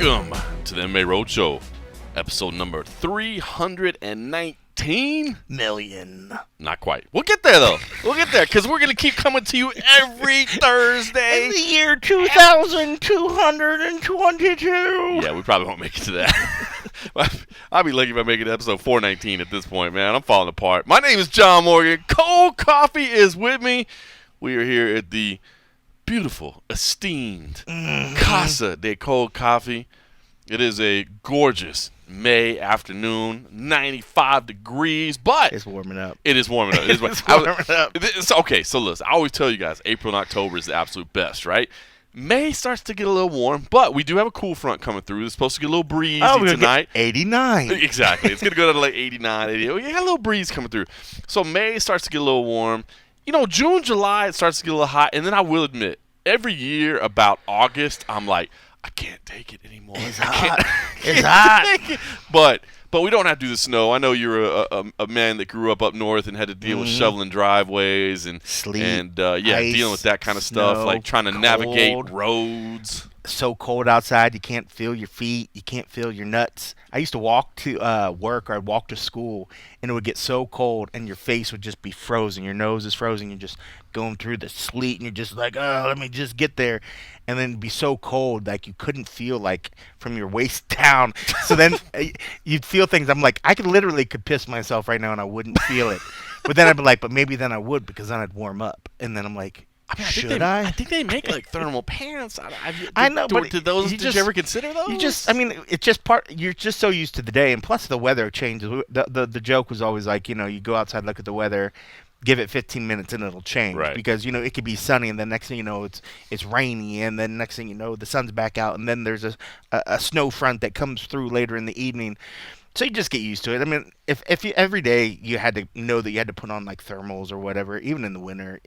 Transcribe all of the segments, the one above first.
Welcome to the MMA Roadshow, episode number 319 million. Not quite. We'll get there, though. We'll get there, because we're going to keep coming to you every Thursday. In the year 2222. Yeah, we probably won't make it to that. I'll be lucky if I make it to episode 419 at this point, man. I'm falling apart. My name is John Morgan. Cold Coffee is with me. We are here at the beautiful, esteemed Casa de Cold Coffee. It is a gorgeous May afternoon, 95 degrees, but it's warming up. It is warming up. It's warming up. Okay, so listen, I always tell you guys, April and October is the absolute best, right? May starts to get a little warm, but we do have a cool front coming through. It's supposed to get a little breezy tonight. 89. Exactly. It's going to go down to like 89, 80. You got a little breeze coming through. So May starts to get a little warm. You know, June, July, it starts to get a little hot. And then I will admit, every year about August, I'm like, I can't take it anymore. It's hot. It's hot. But we don't have to do the snow. I know you're a man that grew up north and had to deal with shoveling driveways and sleet, and ice, dealing with that kind of snow, stuff, like trying to navigate roads. So cold outside, you can't feel your feet, you can't feel your nuts. I used to walk to work, or I'd walk to school, and it would get so cold, and your face would just be frozen. Your nose is frozen. You're just going through the sleet, and you're just like, oh, let me just get there. And then it'd be so cold, like you couldn't feel, like, from your waist down. So then you'd feel things. I'm like, I could piss myself right now, and I wouldn't feel it. But then I'd be like, but maybe then I would, because then I'd warm up. And then I'm like, I think they make like thermal pants. I know, but did you ever consider those? It's just you're just so used to the day, and plus the weather changes. The joke was always like, you go outside, look at the weather, give it 15 minutes, and it'll change. Right. Because it could be sunny, and then next thing you know, it's rainy, and then next thing you know, the sun's back out, and then there's a snow front that comes through later in the evening. So you just get used to it. I mean, if you every day you had to know that you had to put on like thermals or whatever, even in the winter,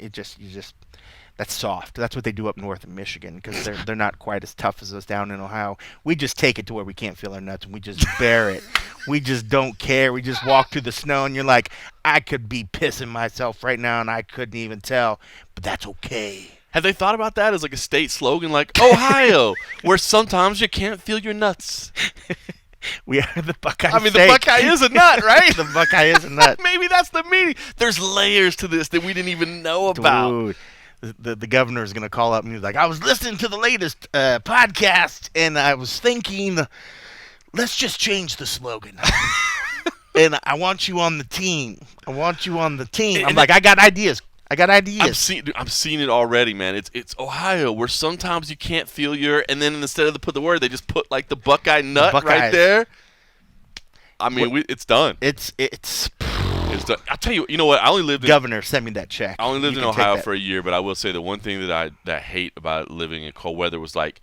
that's soft. That's what they do up north in Michigan, because they're not quite as tough as us down in Ohio. We just take it to where we can't feel our nuts, and we just bear it. We just don't care. We just walk through the snow, and you're like, I could be pissing myself right now, and I couldn't even tell, but that's okay. Have they thought about that as like a state slogan, like Ohio, where sometimes you can't feel your nuts? We are the Buckeye State. The Buckeye is a nut, right? The Buckeye is a nut. Maybe that's the meaning. There's layers to this that we didn't even know about. Dude. The governor is going to call up and he's like, I was listening to the latest podcast, and I was thinking, let's just change the slogan. And I want you on the team. I'm like, I got ideas. I'm seeing it already, man. It's Ohio, where sometimes you can't feel and then instead of put the word, they just put like the Buckeye nut right there. I mean, it's done. It's done. I'll tell you, you know what? Governor sent me that check. I only lived in Ohio for a year, but I will say the one thing that I hate about living in cold weather was like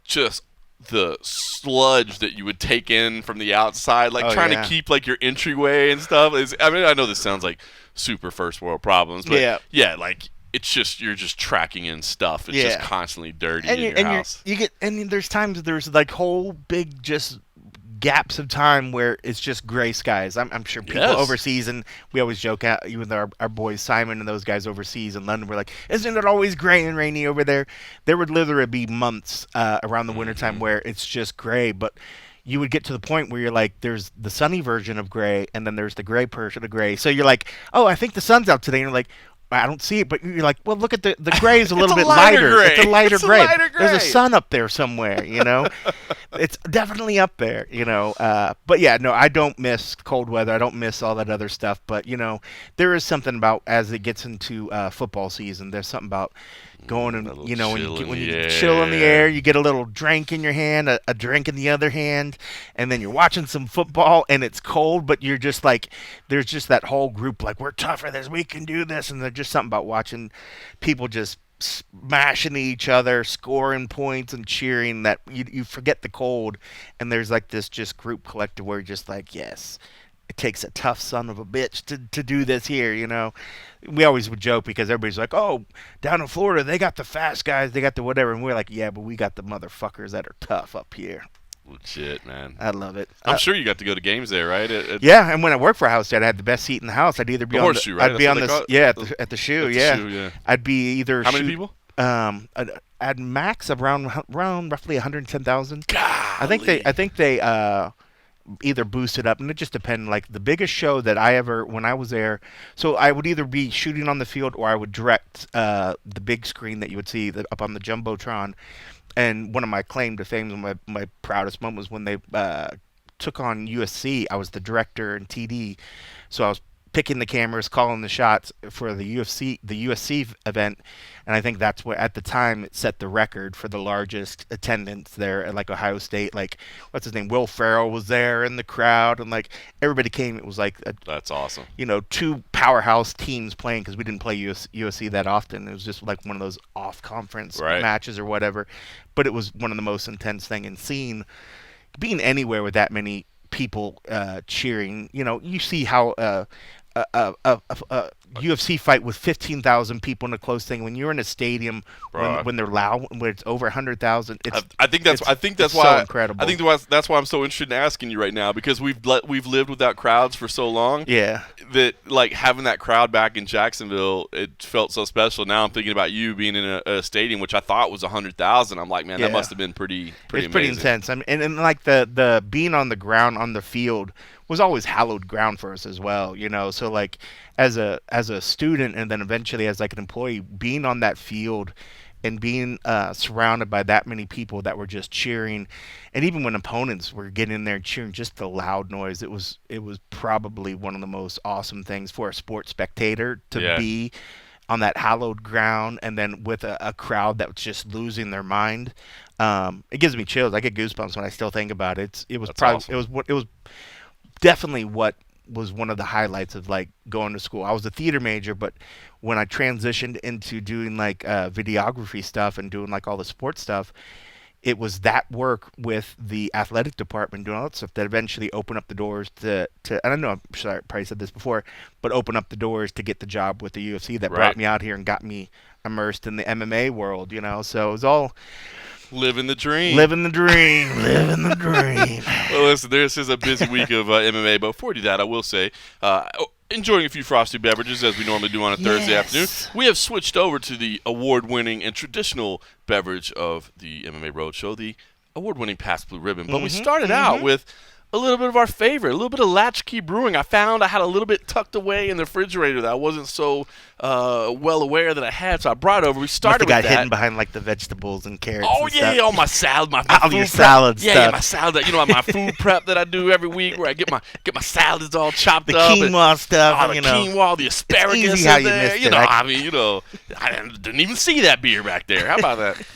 just the sludge that you would take in from the outside, like trying to keep like your entryway and stuff. I know this sounds like super first world problems, but like it's just you're just tracking in stuff. It's just constantly dirty in your house. There's times there's like whole big just gaps of time where it's just gray skies. I'm sure people overseas, and we always joke out with our boys Simon and those guys overseas in London, we're like, isn't it always gray and rainy over there? There would literally be months around the wintertime where it's just gray, but you would get to the point where you're like, there's the sunny version of gray, and then there's the gray version of gray. So you're like, oh, I think the sun's out today, and you're like, I don't see it, but you're like, well, look at the gray is a little bit lighter. Gray. It's a lighter gray. There's a sun up there somewhere, It's definitely up there, But yeah, no, I don't miss cold weather. I don't miss all that other stuff. But, there is something about, as it gets into football season, there's something about going and, when you chill in the air, you get a little drink in your hand, a drink in the other hand, and then you're watching some football and it's cold, but you're just like, there's just that whole group like, we're tougher this, we can do this, and there's just something about watching people just smashing each other, scoring points and cheering, that you forget the cold, and there's like this just group collective where you're just like, yes, it takes a tough son of a bitch to do this here, We always would joke because everybody's like, oh, down in Florida, they got the fast guys, they got the whatever. And we're like, yeah, but we got the motherfuckers that are tough up here. Legit, man. I love it. I'm sure you got to go to games there, right? Yeah, and when I worked for a house dad, I had the best seat in the house. I'd either be the horseshoe, right? I'd be on the at the shoe, yeah. I'd be either How many people? At max around roughly 110,000. I think they either boosted up, and it just depended. Like the biggest show that when I was there, so I would either be shooting on the field or I would direct the big screen that you would see up on the jumbotron. And one of my claim to fame, my proudest moment was when they took on USC. I was the director and TD, so I was picking the cameras, calling the shots for the USC event, and I think that's what at the time it set the record for the largest attendance there at like Ohio State. Like what's his name, Will Ferrell was there in the crowd, and like everybody came. It was like that's awesome. Two powerhouse teams playing because we didn't play USC that often. It was just like one of those off conference matches or whatever. But it was one of the most intense thing, and being anywhere with that many people cheering. You see how a UFC fight with 15,000 people in a close thing. When you're in a stadium, when they're loud, when it's over 100,000, I think that's why so incredible. I think that's why I'm so interested in asking you right now, because we've lived without crowds for so long. Yeah. That like having that crowd back in Jacksonville, it felt so special. Now I'm thinking about you being in a stadium which I thought was 100,000. I'm like, man, that must have been pretty amazing. Pretty intense. I mean, and like the being on the ground on the field was always hallowed ground for us as well, So like as a student and then eventually as like an employee, being on that field and being surrounded by that many people that were just cheering, and even when opponents were getting in there and cheering, just the loud noise, it was probably one of the most awesome things for a sports spectator to be on that hallowed ground, and then with a crowd that was just losing their mind. It gives me chills. I get goosebumps when I still think about it. It was definitely what was one of the highlights of like going to school. I was a theater major, but when I transitioned into doing like videography stuff and doing like all the sports stuff, it was that work with the athletic department doing all that stuff that eventually opened up the doors to I don't know, I'm sure I probably said this before, but opened up the doors to get the job with the UFC that brought me out here and got me immersed in the MMA world, So it was all living the dream. Living the dream. Living the dream. Well, listen, this is a busy week of MMA, but before we do that, I will say, enjoying a few frosty beverages as we normally do on a Thursday afternoon. We have switched over to the award-winning and traditional beverage of the MMA Roadshow, the award-winning Pabst Blue Ribbon. But we started out with a little bit of our favorite, a little bit of Latchkey Brewing. I found I had a little bit tucked away in the refrigerator that I wasn't so well aware that I had, so I brought it over. We started with that. Got hidden behind like the vegetables and carrots. Oh, and yeah, stuff. all my salad, my all food your prep. salad stuff. Yeah, my salad. My food prep that I do every week, where I get my salads all chopped the up. The quinoa stuff. The quinoa, the asparagus. It's easy how you there. missed it. I didn't even see that beer back there. How about that?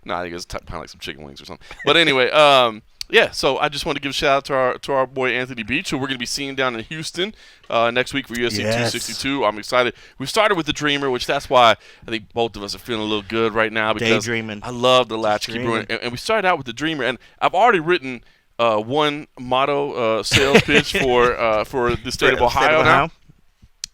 No, I think it was kind of like some chicken wings or something. But anyway, so I just want to give a shout out to our boy Anthony Beach, who we're going to be seeing down in Houston next week for UFC 262. I'm excited. We started with the Dreamer, which that's why I think both of us are feeling a little good right now, because daydreaming. I love the Latchkey Brewing, and we started out with the Dreamer, and I've already written one motto sales pitch for the state of Ohio.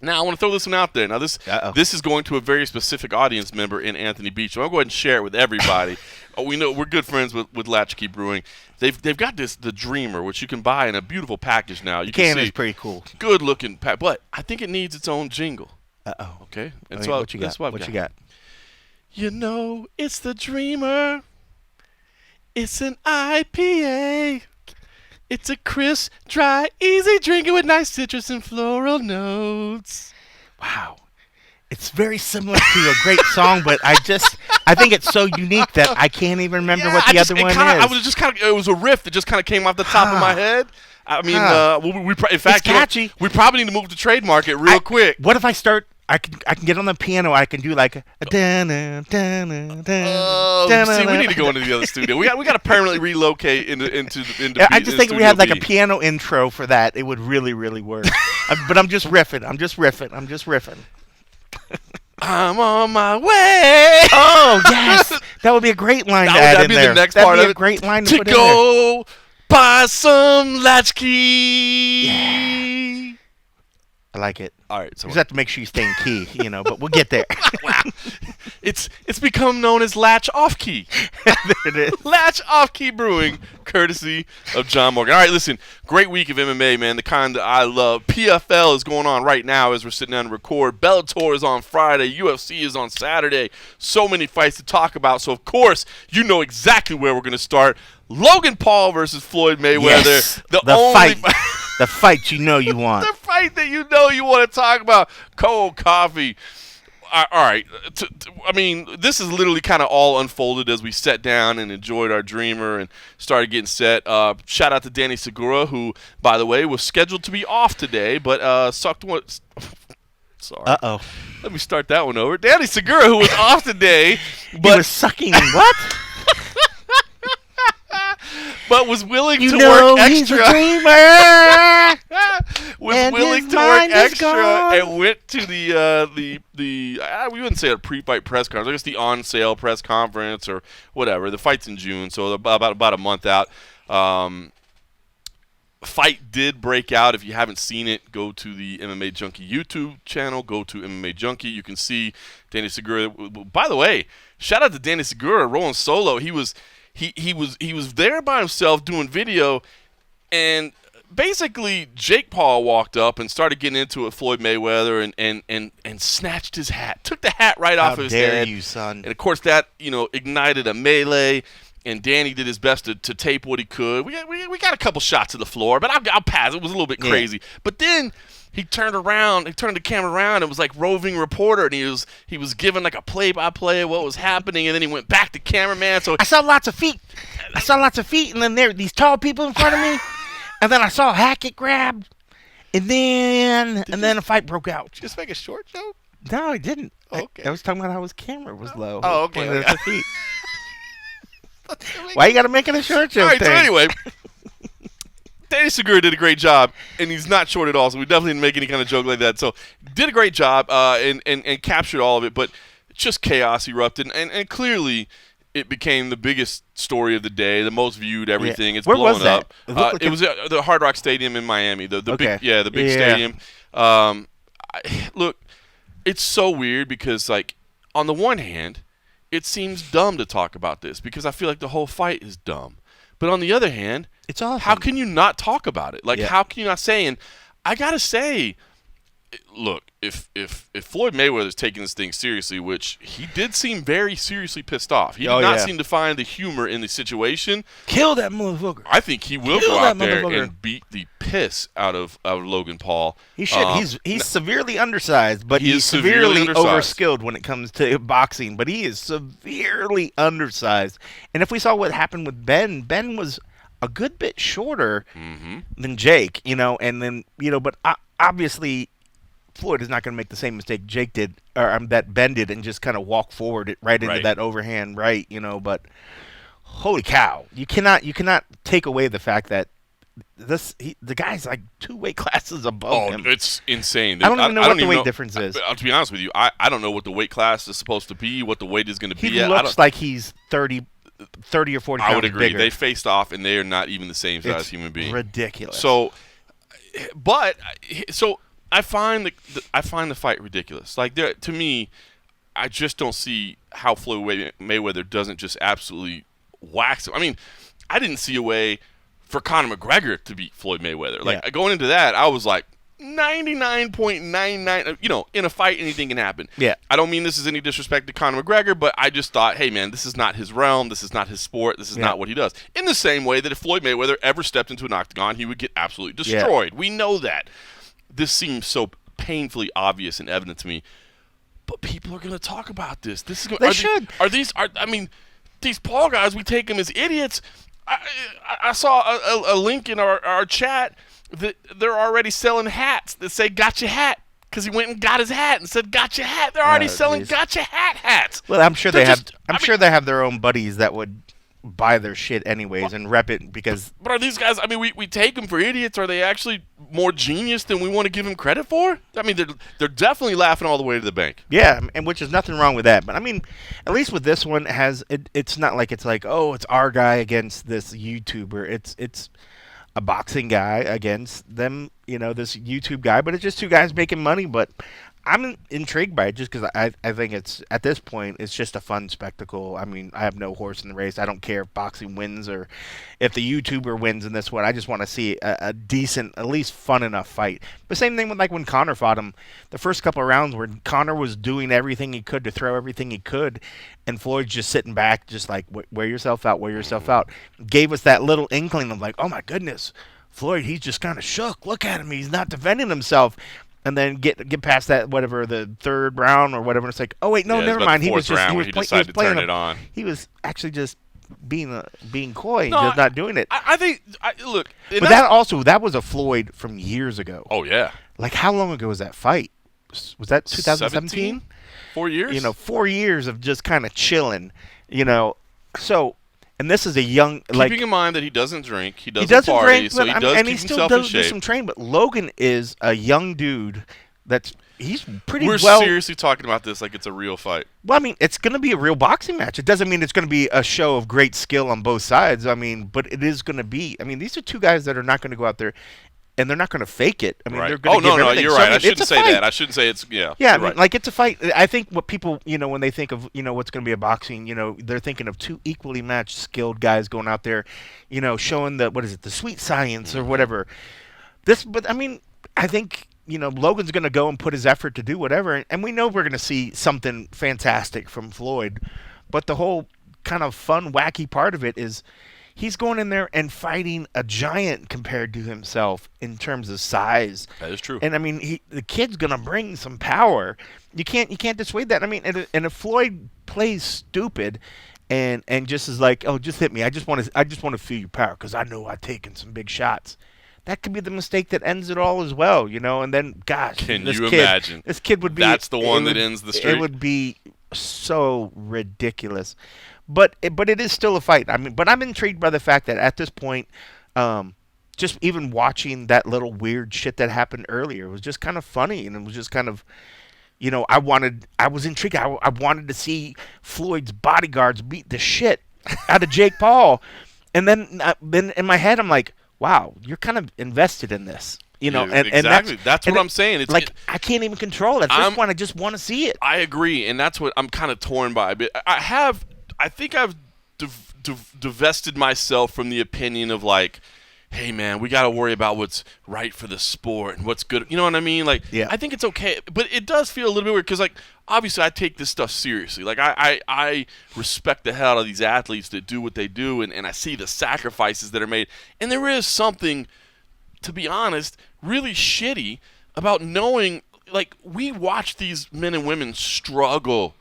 Now I want to throw this one out there. Now this is going to a very specific audience member in Anthony Beach. So I'll go ahead and share it with everybody. We know we're good friends with Latchkey Brewing. They've got the Dreamer, which you can buy in a beautiful package now. You can see is pretty cool. Good looking pack, but I think it needs its own jingle. Okay. And so what you got? What you got? It's the Dreamer. It's an IPA. It's a crisp, dry, easy drinking with nice citrus and floral notes. Wow. It's very similar to a great song, but I think it's so unique that I can't even remember what the other one is. It was a riff that just kind of came off the top of my head. I mean, in fact, it's catchy. We probably need to move to trademark it real quick. What if I start? I can get on the piano. I can do like a da-na, da-na, da-na, see, we need to go into the other studio. We got to permanently relocate into I just think if we had like a piano intro for that, it would really, really work. But I'm just riffing. I'm on my way. Oh yes, that would be a great line to add in there. That'd be a great line to put in there. To go buy some Latchkey. Yeah. I like it. All right, so you just have to make sure you stay in key, but we'll get there. Wow. It's become known as Latch Off Key. There it is. Latch Off Key Brewing, courtesy of John Morgan. All right, listen, great week of MMA, man, the kind that I love. PFL is going on right now as we're sitting down to record. Bellator is on Friday. UFC is on Saturday. So many fights to talk about. So, of course, you know exactly where we're going to start. Logan Paul versus Floyd Mayweather. Yes, the fight. The fight you want. The fight that you want to talk about. Cold coffee. All right. I mean, this is literally kind of all unfolded as we sat down and enjoyed our dreamer and started getting set. Shout out to Danny Segura, who, by the way, was scheduled to be off today, but sucked one. Sorry. Uh-oh. Let me start that one over. Danny Segura, who was off today. But he was sucking what? But was willing to work extra. He's a dreamer. Was willing to work extra and went to the we wouldn't say a pre-fight press conference. I guess the on-sale press conference or whatever. The fight's in June, so about a month out. Fight did break out. If you haven't seen it, go to the MMA Junkie YouTube channel. Go to MMA Junkie. You can see Danny Segura. By the way, shout out to Danny Segura rolling solo. He was there by himself doing video, and basically Jake Paul walked up and started getting into it with Floyd Mayweather and snatched his hat, took the hat right off of his head. How dare you, son? And of course that ignited a melee, and Danny did his best to tape what he could. We got a couple shots of the floor, but I'll pass. It was a little bit crazy. Yeah. But then he turned the camera around and was like roving reporter, and he was giving like a play-by-play of what was happening, and then he went back to cameraman. So I saw lots of feet, and then there were these tall people in front of me, and then I saw a hat get grabbed, and then a fight broke out. Just make a short joke? No, I didn't. Okay. I was talking about how his camera was low. Oh, okay. The feet. Why you got to make it a short joke? All right, so anyway. Danny Segura did a great job, and he's not short at all, so we definitely didn't make any kind of joke like that. So did a great job and captured all of it, but just chaos erupted, and clearly it became the biggest story of the day, the most viewed, everything. Yeah. It's blowing up. It was the Hard Rock Stadium in Miami, the big stadium. Look, it's so weird because, like, on the one hand, it seems dumb to talk about this because I feel like the whole fight is dumb. But on the other hand, it's awesome. How can you not talk about it? Like, how can you not say? And I gotta say, look, if Floyd Mayweather's taking this thing seriously, which he did seem very seriously pissed off. He did not seem to find the humor in the situation. Kill that motherfucker. I think he will go out there and beat the piss out of Logan Paul. He should. He's severely undersized, but he's severely overskilled when it comes to boxing. But he is severely undersized. And if we saw what happened with Ben was a good bit shorter than Jake, and then, but obviously Floyd is not going to make the same mistake Jake did, or that Ben did, and just kind of walk forward into that overhand right, but holy cow, you cannot take away the fact that the guy's like 2 weight classes above him. Oh, it's insane. I don't even know what the weight difference is. To be honest with you, I don't know what the weight class is supposed to be, what the weight is going to be. He looks like he's 30 or 40 pounds I would agree. Bigger. They faced off, and they are not even the same size human being. Ridiculous. So I find the fight ridiculous. Like, to me, I just don't see how Floyd Mayweather doesn't just absolutely wax him. I mean, I didn't see a way for Conor McGregor to beat Floyd Mayweather. Like, going into that, I was like 99.99. In a fight, anything can happen. Yeah. I don't mean this is any disrespect to Conor McGregor, but I just thought, hey, man, this is not his realm. This is not his sport. This is not what he does. In the same way that if Floyd Mayweather ever stepped into an octagon, he would get absolutely destroyed. We know that. This seems so painfully obvious and evident to me, but people are going to talk about this. This is going. They should. These Paul guys, we take them as idiots. I saw a link in our chat that they're already selling hats that say "Got your hat" because he went and got his hat and said "Got your hat." They're already selling "Got your hat" hats. Well, I'm sure they have their own buddies that would buy their shit anyways and rep it because. But are these guys? I mean, we take them for idiots. Are they actually more genius than we want to give them credit for? I mean, they're definitely laughing all the way to the bank. Yeah, and which is nothing wrong with that. But I mean, at least with this one, it's not like it's like, oh, it's our guy against this YouTuber. It's a boxing guy against them, this YouTube guy, but it's just two guys making money. But I'm intrigued by it just because I think it's, at this point, it's just a fun spectacle. I mean, I have no horse in the race. I don't care if boxing wins or if the YouTuber wins in this one. I just want to see a decent, at least fun enough fight. The same thing with like when Conor fought him, the first couple of rounds where Conor was doing everything he could to throw everything he could, and Floyd's just sitting back, just like, wear yourself out, wear yourself out. Gave us that little inkling of like, oh my goodness, Floyd, he's just kind of shook. Look at him. He's not defending himself. And then get past that, whatever, the third round or whatever. And it's like, oh wait, no, never mind. He was just decided to turn it on. He was actually just being coy, and just not doing it. I think look, but that was a Floyd from years ago. Oh yeah. Like, how long ago was that fight? Was that 2017? 4 years. 4 years of just kind of chilling. So. And this is a young, keeping in mind that he doesn't drink, he doesn't party, drink, so he does and keep he still himself does in shape. Do some training. But Logan is a young dude he's pretty We're well. seriously talking about this like it's a real fight. Well, I mean, it's going to be a real boxing match. It doesn't mean it's going to be a show of great skill on both sides. I mean, but it is going to be. I mean, these are two guys that are not going to go out there. And they're not going to fake it. I mean, they're going to give everything. You're right. I shouldn't say that. I shouldn't say it's, Yeah, I mean, right. Like, it's a fight. I think what people, when they think of, what's going to be a boxing, they're thinking of two equally matched, skilled guys going out there, showing the sweet science or whatever. But I mean, I think, Logan's going to go and put his effort to do whatever. And we know we're going to see something fantastic from Floyd. But the whole kind of fun, wacky part of it is, he's going in there and fighting a giant compared to himself in terms of size. That is true. And I mean, the kid's gonna bring some power. You can't dissuade that. I mean, and if Floyd plays stupid, and just is like, oh, just hit me. I just want to feel your power because I know I've taken some big shots. That could be the mistake that ends it all as well, And then, gosh, can you imagine? This kid would be. That's the one that ends the streak. It would be so ridiculous. But it is still a fight. I mean, but I'm intrigued by the fact that at this point, just even watching that little weird shit that happened earlier was just kind of funny, and it was just kind of, I was intrigued. I wanted to see Floyd's bodyguards beat the shit out of Jake Paul, and then in my head I'm like, wow, you're kind of invested in this. Exactly. That's what I'm saying. It's like, I can't even control it. At this point, I just want to see it. I agree, and that's what I'm kind of torn by. But I think I've divested myself from the opinion of like, hey man, we got to worry about what's right for the sport and what's good. You know what I mean? Like, yeah. I think it's okay, but it does feel a little bit weird because, like, obviously I take this stuff seriously. Like, I respect the hell out of these athletes that do what they do, and I see the sacrifices that are made. And there is something, to be honest, really shitty about knowing, like, we watch these men and women struggle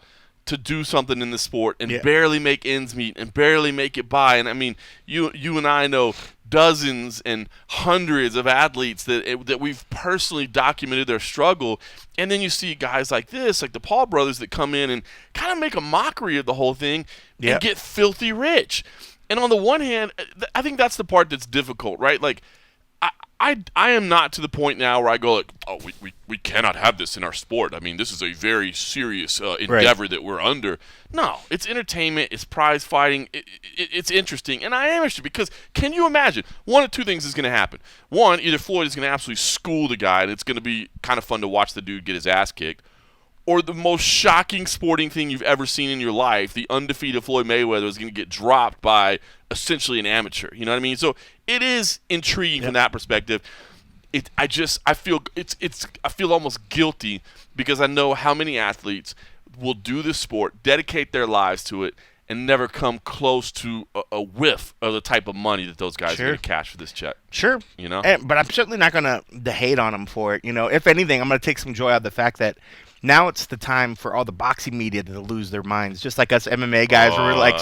to do something in the sport and barely make ends meet and barely make it by. And I mean, you and I know dozens and hundreds of athletes that we've personally documented their struggle. And then you see guys like this, like the Paul brothers, that come in and kind of make a mockery of the whole thing and get filthy rich. And on the one hand, I think that's the part that's difficult, right? Like, I am not to the point now where I go like, oh, we cannot have this in our sport. I mean, this is a very serious endeavor that we're under. No, it's entertainment. It's prize fighting. It's interesting. And I am interested because can you imagine? One of two things is going to happen. One, either Floyd is going to absolutely school the guy, and it's going to be kind of fun to watch the dude get his ass kicked, or the most shocking sporting thing you've ever seen in your life, the undefeated Floyd Mayweather is going to get dropped by essentially an amateur. You know what I mean? So it is intriguing from that perspective. I feel almost guilty because I know how many athletes will do this sport, dedicate their lives to it, and never come close to a whiff of the type of money that those guys are going to cash for this check. Sure. But I'm certainly not going to hate on them for it. If anything, I'm going to take some joy out of the fact that now it's the time for all the boxing media to lose their minds, just like us MMA guys were like,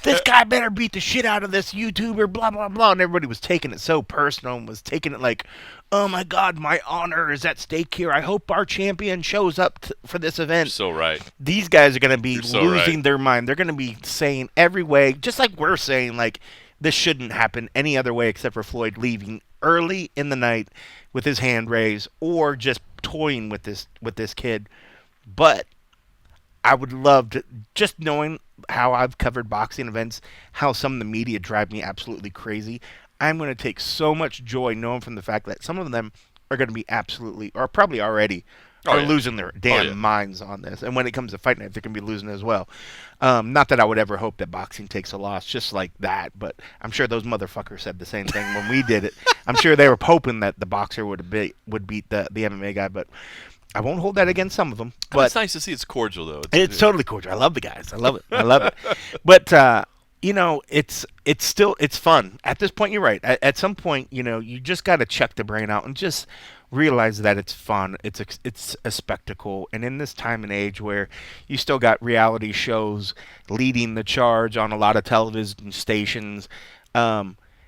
this guy better beat the shit out of this YouTuber, blah, blah, blah. And everybody was taking it so personal and was taking it like, oh, my God, my honor is at stake here. I hope our champion shows up for this event. You're so right. These guys are going to be losing their mind. They're going to be saying every way, just like we're saying, like, this shouldn't happen any other way except for Floyd leaving early in the night with his hand raised or just toying with this kid. But I would love to, just knowing how I've covered boxing events, how some of the media drive me absolutely crazy. I'm going to take so much joy knowing from the fact that some of them are going to be absolutely, or probably already, losing their damn minds on this. And when it comes to fight night, they're going to be losing as well. Not that I would ever hope that boxing takes a loss just like that, but I'm sure those motherfuckers said the same thing when we did it. I'm sure they were hoping that the boxer would beat the MMA guy, but I won't hold that against some of them. But it's nice to see it's cordial, though. It's totally cordial. I love the guys. I love it. I love it. But it's fun. At this point, you're right. At some point, you just got to check the brain out and just realize that it's fun. It's a spectacle. And in this time and age where you still got reality shows leading the charge on a lot of television stations,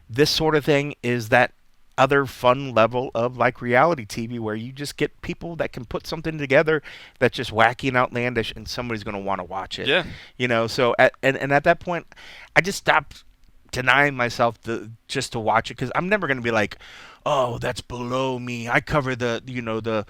this sort of thing is that other fun level of like reality TV where you just get people that can put something together that's just wacky and outlandish, and somebody's going to want to watch it. Yeah. So at that point, I just stopped denying myself just to watch it, because I'm never going to be like, oh, that's below me. I cover the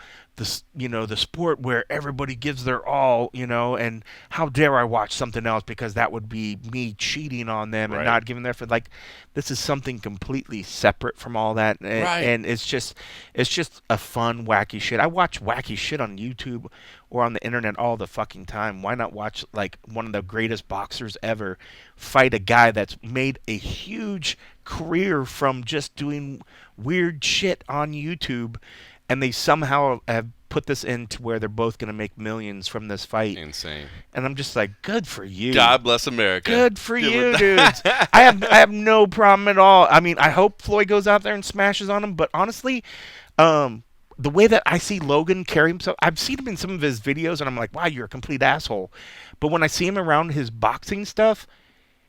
sport where everybody gives their all, and how dare I watch something else, because that would be me cheating on them and not giving their effort. Like, this is something completely separate from all that, and it's just a fun, wacky shit. I watch wacky shit on YouTube or on the internet all the fucking time. Why not watch like one of the greatest boxers ever fight a guy that's made a huge career from just doing weird shit on YouTube, and they somehow have put this into where they're both going to make millions from this fight. Insane. And I'm just like, good for you. God bless America. Good for you, dudes. I have no problem at all. I mean, I hope Floyd goes out there and smashes on him, but honestly, the way that I see Logan carry himself, I've seen him in some of his videos, and I'm like, wow, you're a complete asshole. But when I see him around his boxing stuff,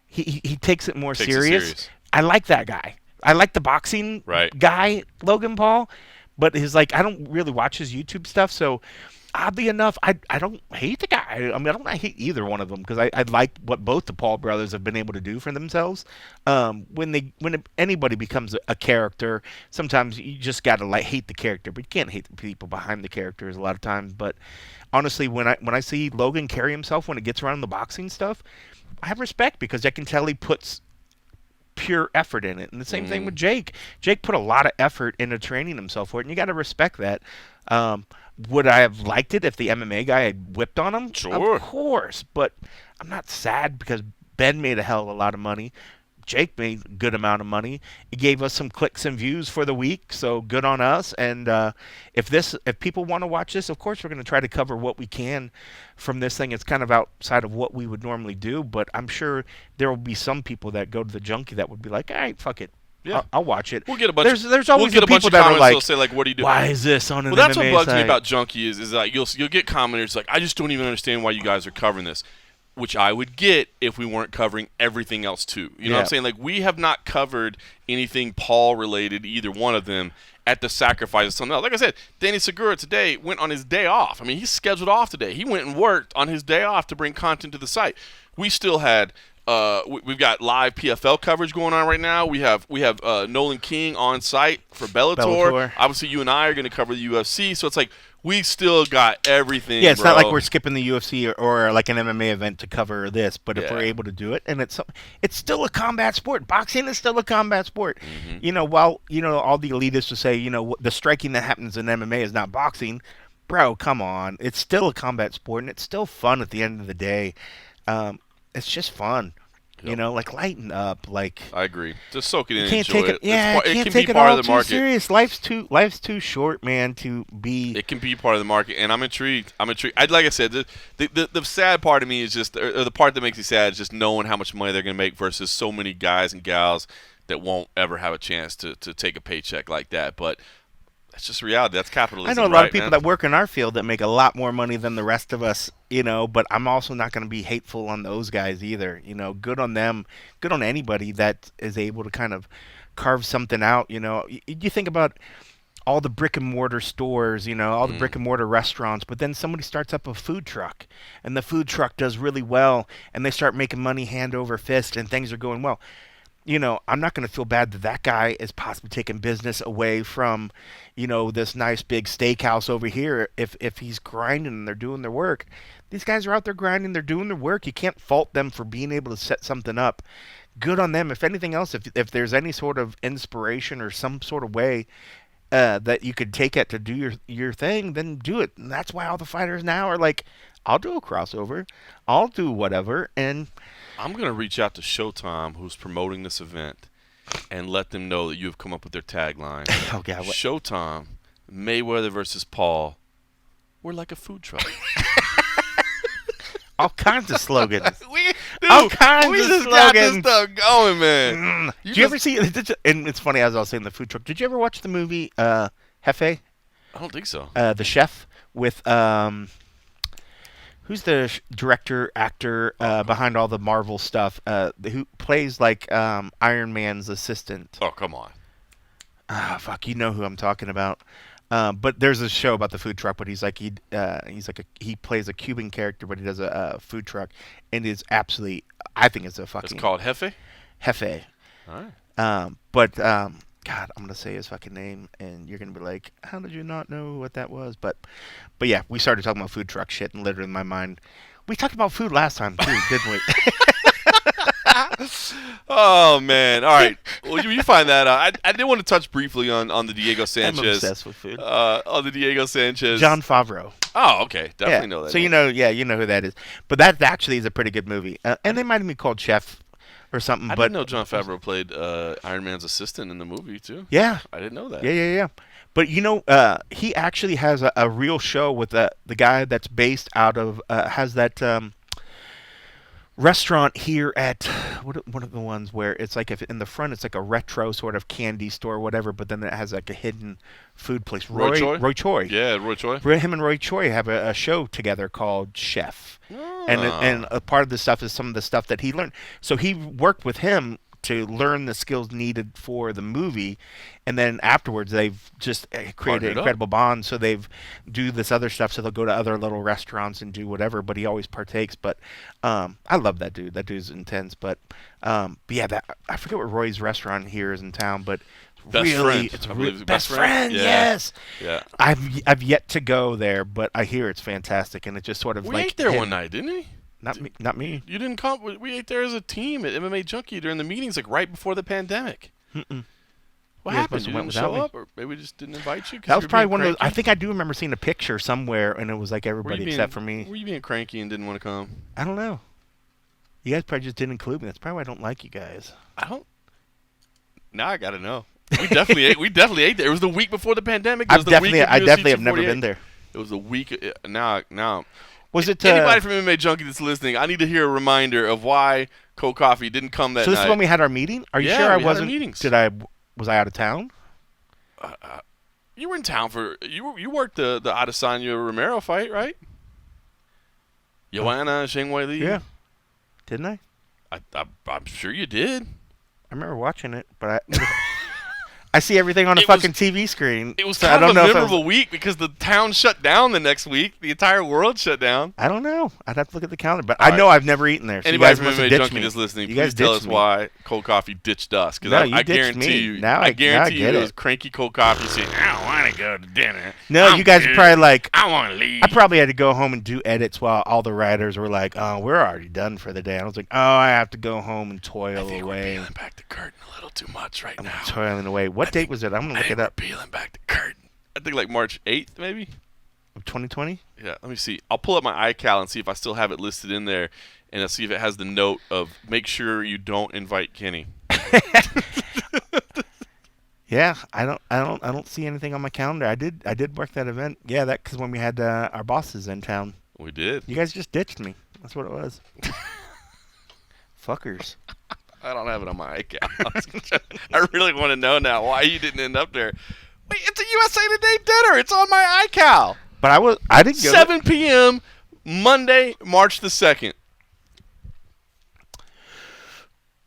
he takes it more serious. I like that guy. I like the boxing guy, Logan Paul, but his I don't really watch his YouTube stuff, so oddly enough, I don't hate the guy. I mean, I don't hate either one of them, because I like what both the Paul brothers have been able to do for themselves. When anybody becomes a character, sometimes you just gotta hate the character, but you can't hate the people behind the characters a lot of times. But honestly, when I see Logan carry himself when it gets around the boxing stuff, I have respect, because I can tell he puts pure effort in it. And the same thing with Jake. Jake put a lot of effort into training himself for it, and you got to respect that. Would I have liked it if the MMA guy had whipped on him? Sure. Of course, but I'm not sad, because Ben made a hell of a lot of money. Jake made a good amount of money. It gave us some clicks and views for the week, so good on us. And if people want to watch this, of course we're going to try to cover what we can from this thing. It's kind of outside of what we would normally do, but I'm sure there will be some people that go to the junkie that would be like, all right, fuck it. Yeah. I'll watch it. We'll get a bunch. There's always we'll get a bunch people of that comments are like, that'll say like, "What do you do?" Why is this on an MMA that's what bugs site? me about Junkie is like you'll get commenters like, "I just don't even understand why you guys are covering this," which I would get if we weren't covering everything else too. You know what I'm saying? Like, we have not covered anything Paul related, either one of them, at the sacrifice of something else. Like I said, Danny Segura today went on his day off. I mean, he's scheduled off today. He went and worked on his day off to bring content to the site. We still had. We've got live PFL coverage going on right now. We have Nolan King on site for Bellator. Obviously, you and I are going to cover the UFC, so it's like we still got everything. Yeah, it's bro. not like we're skipping the UFC or like an MMA event to cover this, but if we're able to do it, and it's still a combat sport. Boxing is still a combat sport. While all the elitists will say the striking that happens in MMA is not boxing, bro, come on, it's still a combat sport, and it's still fun at the end of the day. It's just fun. Like, lighten up. Like, I agree. Just soak it in and enjoy it. Yeah, it can't can take be it part all of the too market. serious. Life's too short, man, to be. It can be part of the market, and I'm intrigued. Like I said, the sad part of me is just, or the part that makes me sad is just knowing how much money they're going to make versus so many guys and gals that won't ever have a chance to take a paycheck like that. But that's just reality. That's capitalism. I know a lot of people that work in our field that make a lot more money than the rest of us, but I'm also not going to be hateful on those guys either. Good on them. Good on anybody that is able to kind of carve something out. You think about all the brick and mortar stores, all the brick and mortar restaurants, but then somebody starts up a food truck, and the food truck does really well, and they start making money hand over fist, and things are going well. I'm not going to feel bad that that guy is possibly taking business away from, this nice big steakhouse over here. If he's grinding and they're doing their work, these guys are out there grinding, they're doing their work. You can't fault them for being able to set something up. Good on them. If anything else, if there's any sort of inspiration or some sort of way that you could take it to do your thing, then do it. And that's why all the fighters now are like, I'll do a crossover, I'll do whatever, and I'm going to reach out to Showtime, who's promoting this event, and let them know that you have come up with their tagline. Oh, God, what? Showtime, Mayweather versus Paul. We're like a food truck. All kinds of slogans. we just got this stuff going, man. Did you ever see? And it's funny, as I was saying, the food truck. Did you ever watch the movie Jefe? I don't think so. The chef with who's the director actor behind all the Marvel stuff? Who plays like Iron Man's assistant? Oh, come on. Fuck, you know who I'm talking about. But there's a show about the food truck, but he plays a Cuban character, but he does a food truck, and it's absolutely, I think it's a fucking. It's called Jefe. Jefe. All right. God, I'm gonna say his fucking name, and you're gonna be like, how did you not know what that was? But yeah, we started talking about food truck shit, and literally in my mind, we talked about food last time too, didn't we? Oh man! All right, well you find that out. I did want to touch briefly on the Diego Sanchez. I'm obsessed with food. On the Diego Sanchez. John Favreau. Oh, okay, definitely know that. So you know who that is. But that actually is a pretty good movie, and they might have been called Chef or something. I didn't know John Favreau played Iron Man's assistant in the movie too. Yeah, I didn't know that. Yeah. But he actually has a real show with the guy that's based out of has that restaurant here at one of the ones where it's like, if in the front it's like a retro sort of candy store or whatever, but then it has like a hidden food place. Roy Choi. Yeah, Roy Choi. Him and Roy Choi have a show together called Chef. And a part of the stuff is some of the stuff that he learned. So he worked with him to learn the skills needed for the movie, and then afterwards they've just created an incredible bond. So they've do this other stuff, so they'll go to other little restaurants and do whatever, but he always partakes. But I love that dude. That dude's intense. But yeah, I forget what Roy's restaurant here is in town, but it's really best friend. Yeah. Yes. Yeah. I've yet to go there, but I hear it's fantastic, and it just sort of we ate there one night, didn't we? Not me. You didn't come. We ate there as a team at MMA Junkie during the meetings, like right before the pandemic. Mm-mm. What happened? You didn't show up, or maybe we just didn't invite you? That was probably one of those. I think I do remember seeing a picture somewhere, and it was like everybody except for me. Were you being cranky and didn't want to come? I don't know. You guys probably just didn't include me. That's probably why I don't like you guys. I don't. Now I gotta know. We definitely ate. We definitely ate there. It was the week before the pandemic. I definitely have never been there. It was the week. Now. Was it anybody from MMA Junkie that's listening? I need to hear a reminder of why Cold Coffee didn't come that night. So this is when we had our meeting. Are you sure I wasn't? Meetings. Was I out of town? You were in town for you worked the Adesanya Romero fight, right? Joanna Shang Wei Li. Yeah. Didn't I? I'm sure you did. I remember watching it, but I see everything on a fucking TV screen. It was kind of a memorable week because the town shut down the next week. The entire world shut down. I don't know. I'd have to look at the calendar. But I know I've never eaten there. So anybody from MMA Junkie that's listening, please tell us why Cold Coffee ditched us. Because I guarantee you, I guarantee you, it was cranky Cold Coffee saying, I don't want to go to dinner. No, you guys are probably like, I want to leave. I probably had to go home and do edits while all the writers were like, oh, we're already done for the day. And I was like, oh, I have to go home and toil away. We're peeling back the curtain a little too much right now. I'm toiling away. What date was it? I'm going to look it up. Peeling back the curtain. I think like March 8th, maybe. Of 2020? Yeah, let me see. I'll pull up my iCal and see if I still have it listed in there, and I'll see if it has the note of make sure you don't invite Kenny. Yeah, I don't see anything on my calendar. I did work that event. Yeah, that because when we had our bosses in town. We did. You guys just ditched me. That's what it was. Fuckers. I don't have it on my iCal. I really want to know now why you didn't end up there. Wait, it's a USA Today dinner. It's on my iCal. But I didn't go. 7 p.m. Monday, March the 2nd.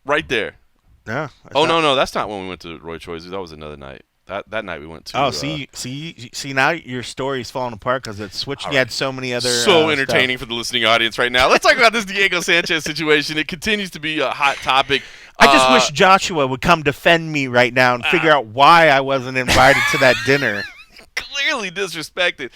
Right there. No. No. That's not when we went to Roy Choi's. That was another night. That night we went to. Oh, see, now your story's falling apart because it's switching. You had so many other. So entertaining stuff. for the listening audience right now. Let's talk about this Diego Sanchez situation. It continues to be a hot topic. I just wish Joshua would come defend me right now and figure out why I wasn't invited to that dinner. Clearly disrespected.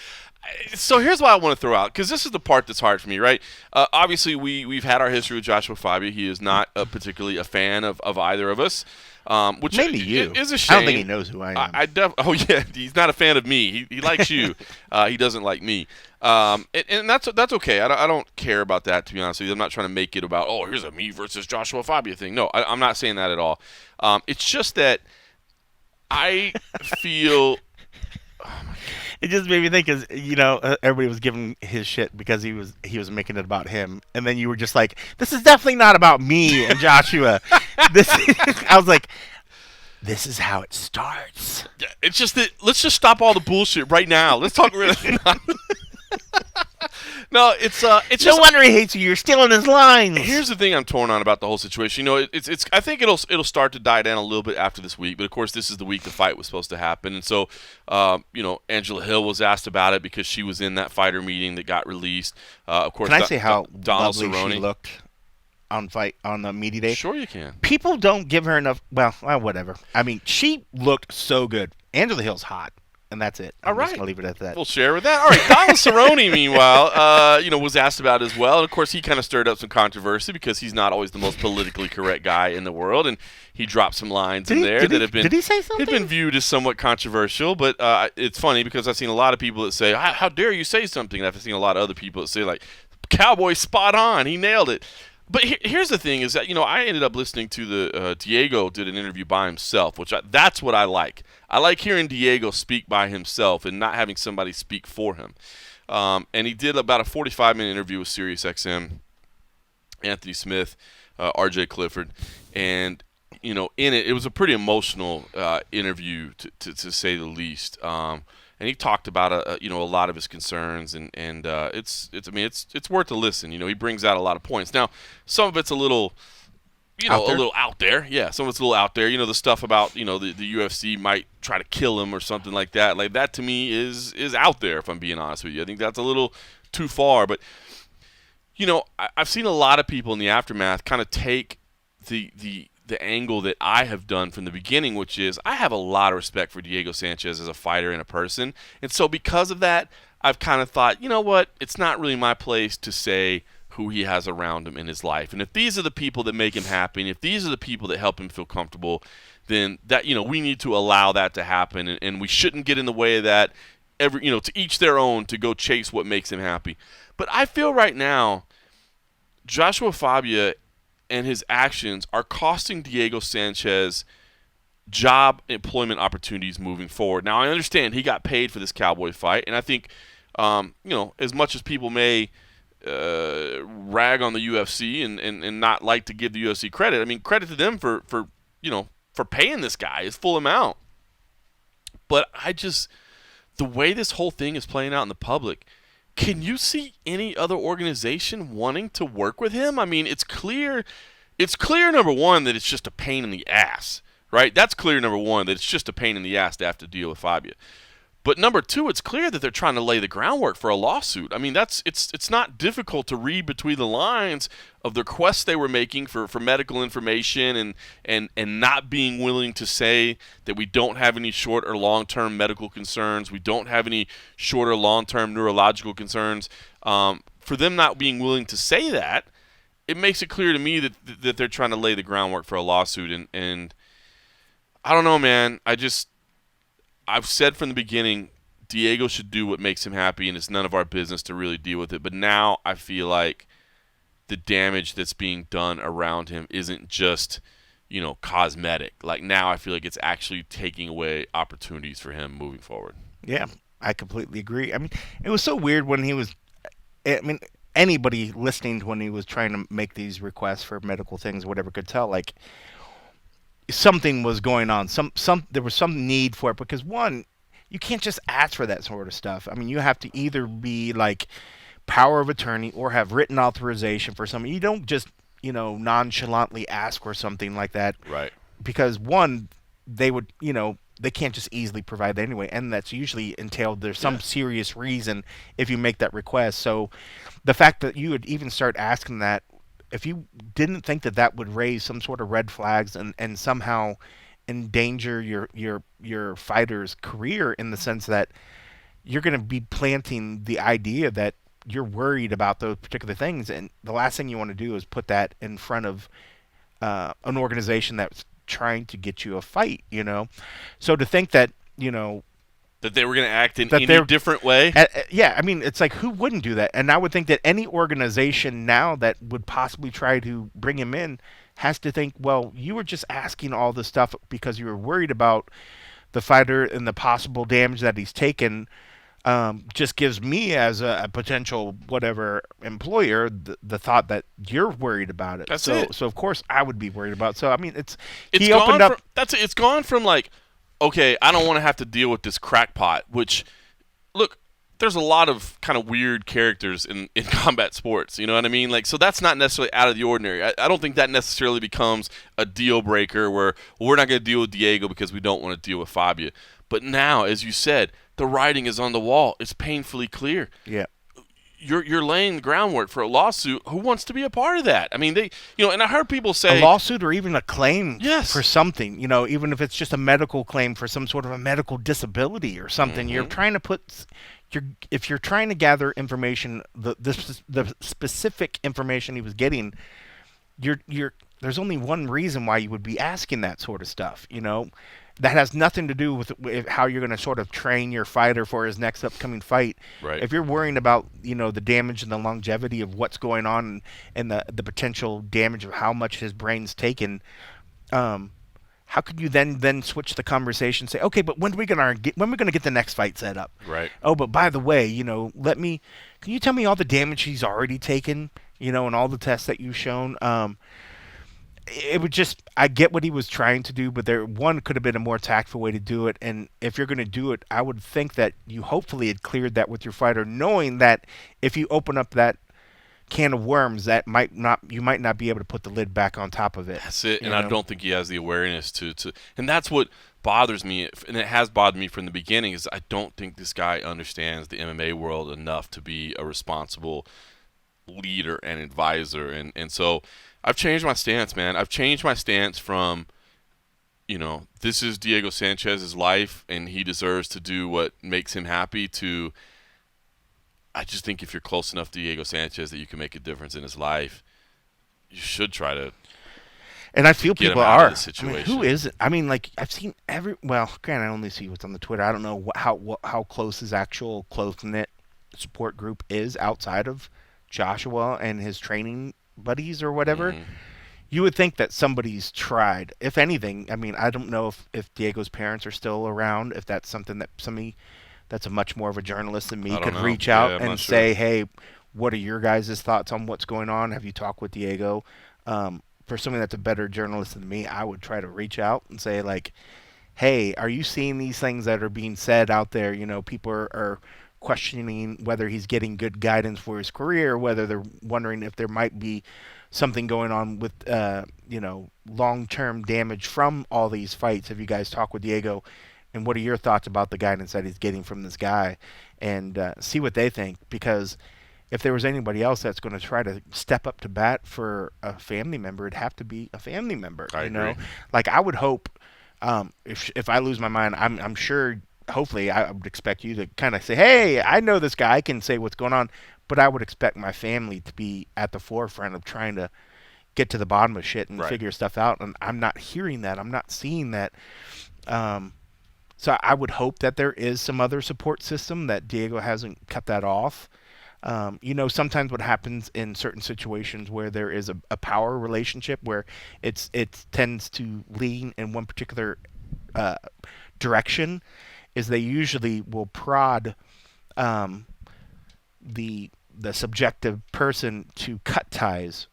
So here's what I want to throw out, because this is the part that's hard for me, right? Obviously, we've had our history with Joshua Fabia. He is not particularly a fan of either of us. Which Maybe you. Is a shame. I don't think he knows who I am. Oh yeah, he's not a fan of me. He likes you. He doesn't like me. And that's okay. I don't care about that, to be honest with you. I'm not trying to make it about, oh, here's a me versus Joshua Fabia thing. No, I'm not saying that at all. It's just that I feel. Oh my God. It just made me think, because everybody was giving his shit because he was making it about him, and then you were just like, "This is definitely not about me and Joshua." I was like, "This is how it starts." Yeah, it's just that. Let's just stop all the bullshit right now. Let's talk. No, it's just. No wonder he hates you. You're stealing his lines. Here's the thing I'm torn on about the whole situation. It's. I think it'll start to die down a little bit after this week, but of course this is the week the fight was supposed to happen, and so, Angela Hill was asked about it because she was in that fighter meeting that got released. Of course, can I say how Donald lovely Cerrone she looked on the media day? Sure, you can. People don't give her enough. Well, whatever. I mean, she looked so good. Angela Hill's hot. And that's it. I'm just gonna leave it at that. We'll share with that. All right, Donald Cerrone, meanwhile, was asked about it as well, and of course he kind of stirred up some controversy because he's not always the most politically correct guy in the world, and he dropped some lines that have been. Did he say something? Had been viewed as somewhat controversial, but it's funny because I've seen a lot of people that say, "How dare you say something?" And I've seen a lot of other people that say, like, "Cowboy, spot on, he nailed it." But here's the thing: is that I ended up listening to the Diego did an interview by himself, which that's what I like. I like hearing Diego speak by himself and not having somebody speak for him. And he did about a 45-minute interview with SiriusXM, Anthony Smith, R.J. Clifford, and in it was a pretty emotional interview to say the least. And he talked about a lot of his concerns, and it's worth a listen. He brings out a lot of points. Now, some of it's a little. A little out there. Yeah, some of it's a little out there. The stuff about, the UFC might try to kill him or something like that. Like, that to me is out there, if I'm being honest with you. I think that's a little too far. But, I've seen a lot of people in the aftermath kind of take the angle that I have done from the beginning, which is I have a lot of respect for Diego Sanchez as a fighter and a person. And so because of that, I've kind of thought, you know what, it's not really my place to say who he has around him in his life. And if these are the people that make him happy, and if these are the people that help him feel comfortable, then that we need to allow that to happen, and we shouldn't get in the way of that. To each their own, to go chase what makes him happy. But I feel right now Joshua Fabia and his actions are costing Diego Sanchez job employment opportunities moving forward. Now, I understand he got paid for this Cowboy fight, and I think as much as people may rag on the UFC and not like to give the UFC credit. I mean, credit to them for paying this guy his full amount. But the way this whole thing is playing out in the public, can you see any other organization wanting to work with him? I mean, it's clear, number one, that it's just a pain in the ass, right? That's clear, number one, that it's just a pain in the ass to have to deal with Fabia. But number two, it's clear that they're trying to lay the groundwork for a lawsuit. I mean, it's not difficult to read between the lines of the requests they were making for medical information and not being willing to say that we don't have any short or long-term medical concerns. We don't have any short or long-term neurological concerns. For them not being willing to say that, it makes it clear to me that they're trying to lay the groundwork for a lawsuit. And I don't know, man. I've said from the beginning, Diego should do what makes him happy, and it's none of our business to really deal with it. But now I feel like the damage that's being done around him isn't just, cosmetic. Like, now I feel like it's actually taking away opportunities for him moving forward. Yeah, I completely agree. I mean, it was so weird when he was – I mean, anybody listening to when he was trying to make these requests for medical things, whatever, could tell, like – something was going on. There was some need for it, because one, you can't just ask for that sort of stuff. I mean, you have to either be like power of attorney or have written authorization for something. You don't just, nonchalantly ask for something like that. Right. Because one, they would, they can't just easily provide that anyway, and that's usually entailed there's some serious reason if you make that request. So the fact that you would even start asking that, if you didn't think that that would raise some sort of red flags and somehow endanger your fighter's career, in the sense that you're going to be planting the idea that you're worried about those particular things, and the last thing you want to do is put that in front of an organization that's trying to get you a fight, So to think that, that they were going to act in any different way. Yeah, I mean, it's like, who wouldn't do that? And I would think that any organization now that would possibly try to bring him in has to think, well, you were just asking all this stuff because you were worried about the fighter and the possible damage that he's taken. Just gives me, as a potential whatever employer, the thought that you're worried about it. That's it. So of course I would be worried about it. So I mean, it's he opened up. It's gone from like, okay, I don't want to have to deal with this crackpot. Which, look, there's a lot of kind of weird characters in combat sports. You know what I mean? Like, so that's not necessarily out of the ordinary. I don't think that necessarily becomes a deal breaker where we're not going to deal with Diego because we don't want to deal with Fabio. But now, as you said, the writing is on the wall. It's painfully clear. Yeah. You're laying the groundwork for a lawsuit. Who wants to be a part of that? I mean, and I heard people say a lawsuit or even a claim yes. for something, even if it's just a medical claim for some sort of a medical disability or something. Mm-hmm. You're trying to if you're trying to gather information, the specific information he was getting, there's only one reason why you would be asking that sort of stuff, That has nothing to do with how you're going to sort of train your fighter for his next upcoming fight. Right. If you're worrying about, the damage and the longevity of what's going on and the potential damage of how much his brain's taken, how could you then switch the conversation and say, okay, but when are we going to get the next fight set up? Right. Oh, but by the way, can you tell me all the damage he's already taken, and all the tests that you've shown? It would just, I get what he was trying to do, but one could have been a more tactful way to do it. And if you're going to do it, I would think that you hopefully had cleared that with your fighter, knowing that if you open up that can of worms, that you might not be able to put the lid back on top of it. That's it. And I don't think he has the awareness to, and that's what bothers me, and it has bothered me from the beginning, is I don't think this guy understands the MMA world enough to be a responsible leader and advisor. And so I've changed my stance, man. I've changed my stance from, this is Diego Sanchez's life and he deserves to do what makes him happy, to I just think if you're close enough to Diego Sanchez that you can make a difference in his life, you should try to. And I feel people are. I mean, who isn't? I mean, like, I've seen granted, I only see what's on the Twitter. I don't know how close his actual close-knit support group is outside of Joshua and his training buddies or whatever. Mm-hmm. You would think that somebody's tried. If anything, I mean, I don't know if Diego's parents are still around, if that's something that somebody that's a much more of a journalist than me could reach out and say, hey, what are your guys' thoughts on what's going on? Have you talked with Diego? For somebody that's a better journalist than me, I would try to reach out and say, like, hey, are you seeing these things that are being said out there? People are questioning whether he's getting good guidance for his career, whether they're wondering if there might be something going on with, long-term damage from all these fights. Have you guys talked with Diego? And what are your thoughts about the guidance that he's getting from this guy? And see what they think. Because if there was anybody else that's going to try to step up to bat for a family member, it'd have to be a family member. I agree. Like, I would hope, if I lose my mind, I'm sure, hopefully, I would expect you to kind of say, hey, I know this guy, I can say what's going on. But I would expect my family to be at the forefront of trying to get to the bottom of shit and figure stuff out. And I'm not hearing that. I'm not seeing that. So I would hope that there is some other support system, that Diego hasn't cut that off. Sometimes what happens in certain situations where there is a power relationship where it tends to lean in one particular direction, is they usually will prod the subjective person to cut ties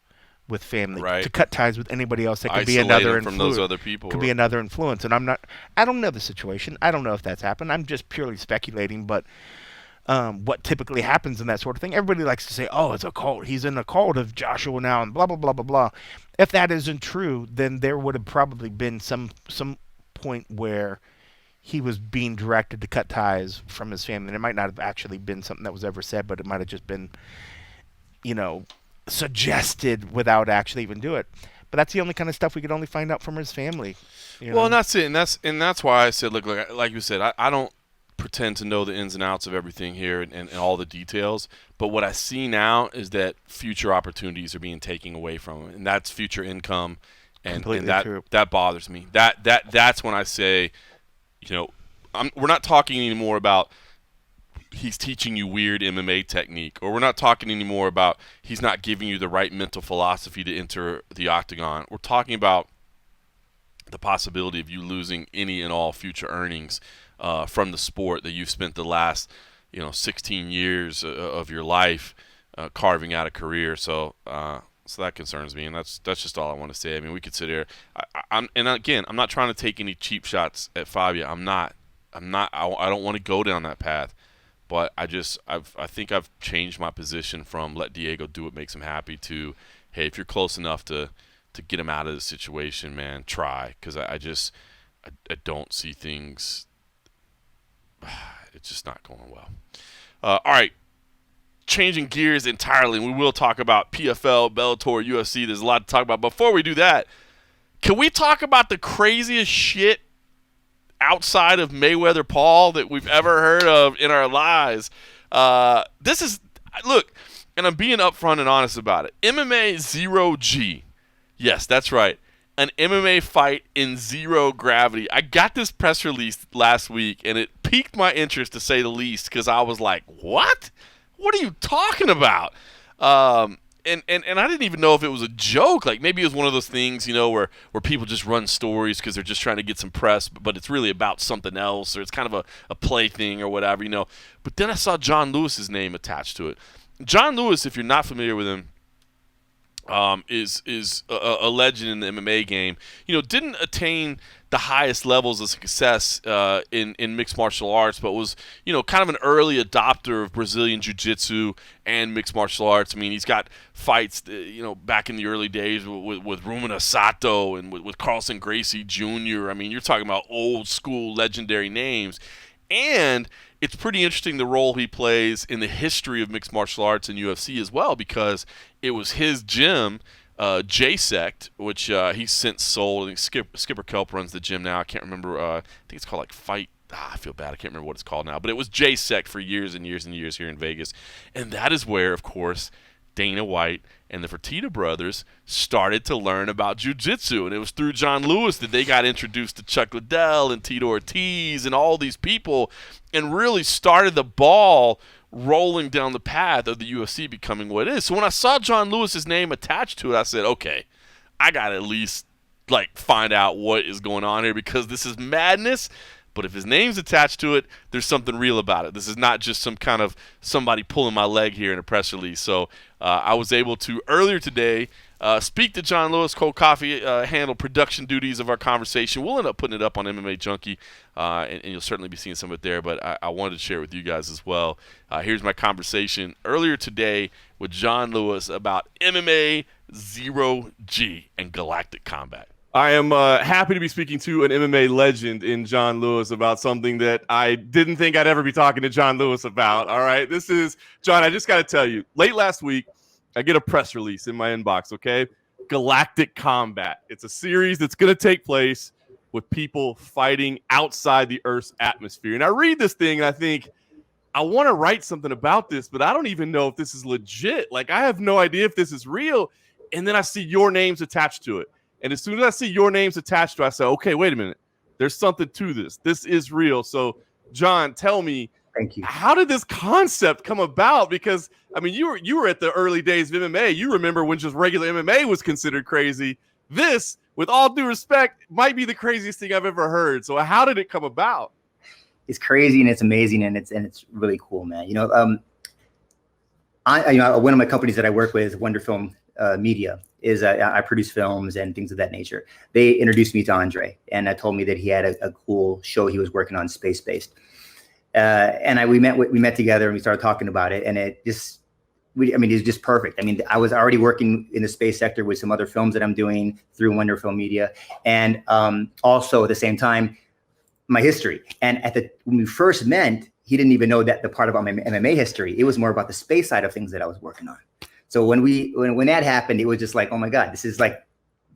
with family, to cut ties with anybody else that could be another influence. From those other people. Could be another influence. And I don't know the situation. I don't know if that's happened. I'm just purely speculating, but what typically happens in that sort of thing, everybody likes to say, oh, it's a cult. He's in a cult of Joshua now and blah, blah, blah, blah, blah. If that isn't true, then there would have probably been some point where he was being directed to cut ties from his family. And it might not have actually been something that was ever said, but it might have just been, suggested without actually even do it. But that's the only kind of stuff we could only find out from his family. Well, and that's it, and that's why I said, look, like you said, I don't pretend to know the ins and outs of everything here and all the details. But what I see now is that future opportunities are being taken away from him, and that's future income, and that bothers me. That's when I say, we're not talking anymore about he's teaching you weird MMA technique, or we're not talking anymore about he's not giving you the right mental philosophy to enter the octagon. We're talking about the possibility of you losing any and all future earnings from the sport that you've spent the last 16 years of your life carving out a career. So that concerns me, and that's just all I want to say. I mean, we could sit here. I'm not trying to take any cheap shots at Fabio. I'm not. I don't want to go down that path. But I think I've changed my position from let Diego do what makes him happy to, hey, if you're close enough to get him out of the situation, man, try. Because I don't see things. It's just not going well. All right. Changing gears entirely. We will talk about PFL, Bellator, UFC. There's a lot to talk about. Before we do that, can we talk about the craziest shit outside of Mayweather Paul that we've ever heard of in our lives? This is, look, and I'm being upfront and honest about it. MMA-Zero G. Yes, that's right. An MMA fight in zero gravity. I got this press release last week, and it piqued my interest, to say the least, because I was like, what? What are you talking about? And I didn't even know if it was a joke. Like, maybe it was one of those things, where people just run stories because they're just trying to get some press, but it's really about something else, or it's kind of a play thing or whatever, But then I saw John Lewis's name attached to it. John Lewis, if you're not familiar with him, is a legend in the MMA game. Didn't attain the highest levels of success in mixed martial arts, but was kind of an early adopter of Brazilian jiu-jitsu and mixed martial arts. I mean, he's got fights back in the early days with Rumina Sato and with Carlson Gracie Jr. I mean, you're talking about old school legendary names. And it's pretty interesting the role he plays in the history of mixed martial arts and UFC as well, because it was his gym, J-Sect, which he's since sold. I think Skipper Kelp runs the gym now. I can't remember. I think it's called like Fight. I feel bad. I can't remember what it's called now. But it was J-Sect for years and years and years here in Vegas. And that is where, of course, Dana White and the Fertitta brothers started to learn about jiu-jitsu. And it was through John Lewis that they got introduced to Chuck Liddell and Tito Ortiz and all these people, and really started the ball rolling down the path of the UFC becoming what it is. So when I saw John Lewis's name attached to it, I said, okay, I got to at least find out what is going on here, because this is madness. But if his name's attached to it, there's something real about it. This is not just some kind of somebody pulling my leg here in a press release. So I was able to, earlier today, speak to John Lewis. Cold Coffee handle production duties of our conversation. We'll end up putting it up on MMA Junkie, and you'll certainly be seeing some of it there. But I wanted to share it with you guys as well. Here's my conversation earlier today with John Lewis about MMA-Zero G and Galactic Combat. I am happy to be speaking to an MMA legend in John Lewis about something that I didn't think I'd ever be talking to John Lewis about. All right, this is, John, I just got to tell you, late last week, I get a press release in my inbox, okay? Galactic Combat. It's a series that's going to take place with people fighting outside the Earth's atmosphere. And I read this thing and I think, I want to write something about this, but I don't even know if this is legit. I have no idea if this is real. And then I see your names attached to it. And as soon as I see your names attached to it, I say, okay, wait a minute. There's something to this. This is real. So, John, tell me, thank you. How did this concept come about? Because, I mean, you were at the early days of MMA. You remember when just regular MMA was considered crazy. This, with all due respect, might be the craziest thing I've ever heard. So how did it come about? It's crazy and it's amazing and it's really cool, man. One of my companies that I work with, Wonder Film Media, is I produce films and things of that nature. They introduced me to Andre and told me that he had a cool show he was working on, space-based. We met together and we started talking about it, and it's just perfect. I mean, I was already working in the space sector with some other films that I'm doing through Wonder Film Media, and also at the same time, my history. And when we first met, he didn't even know that the part about my MMA history. It was more about the space side of things that I was working on. So when that happened, it was just like, oh my God, this is like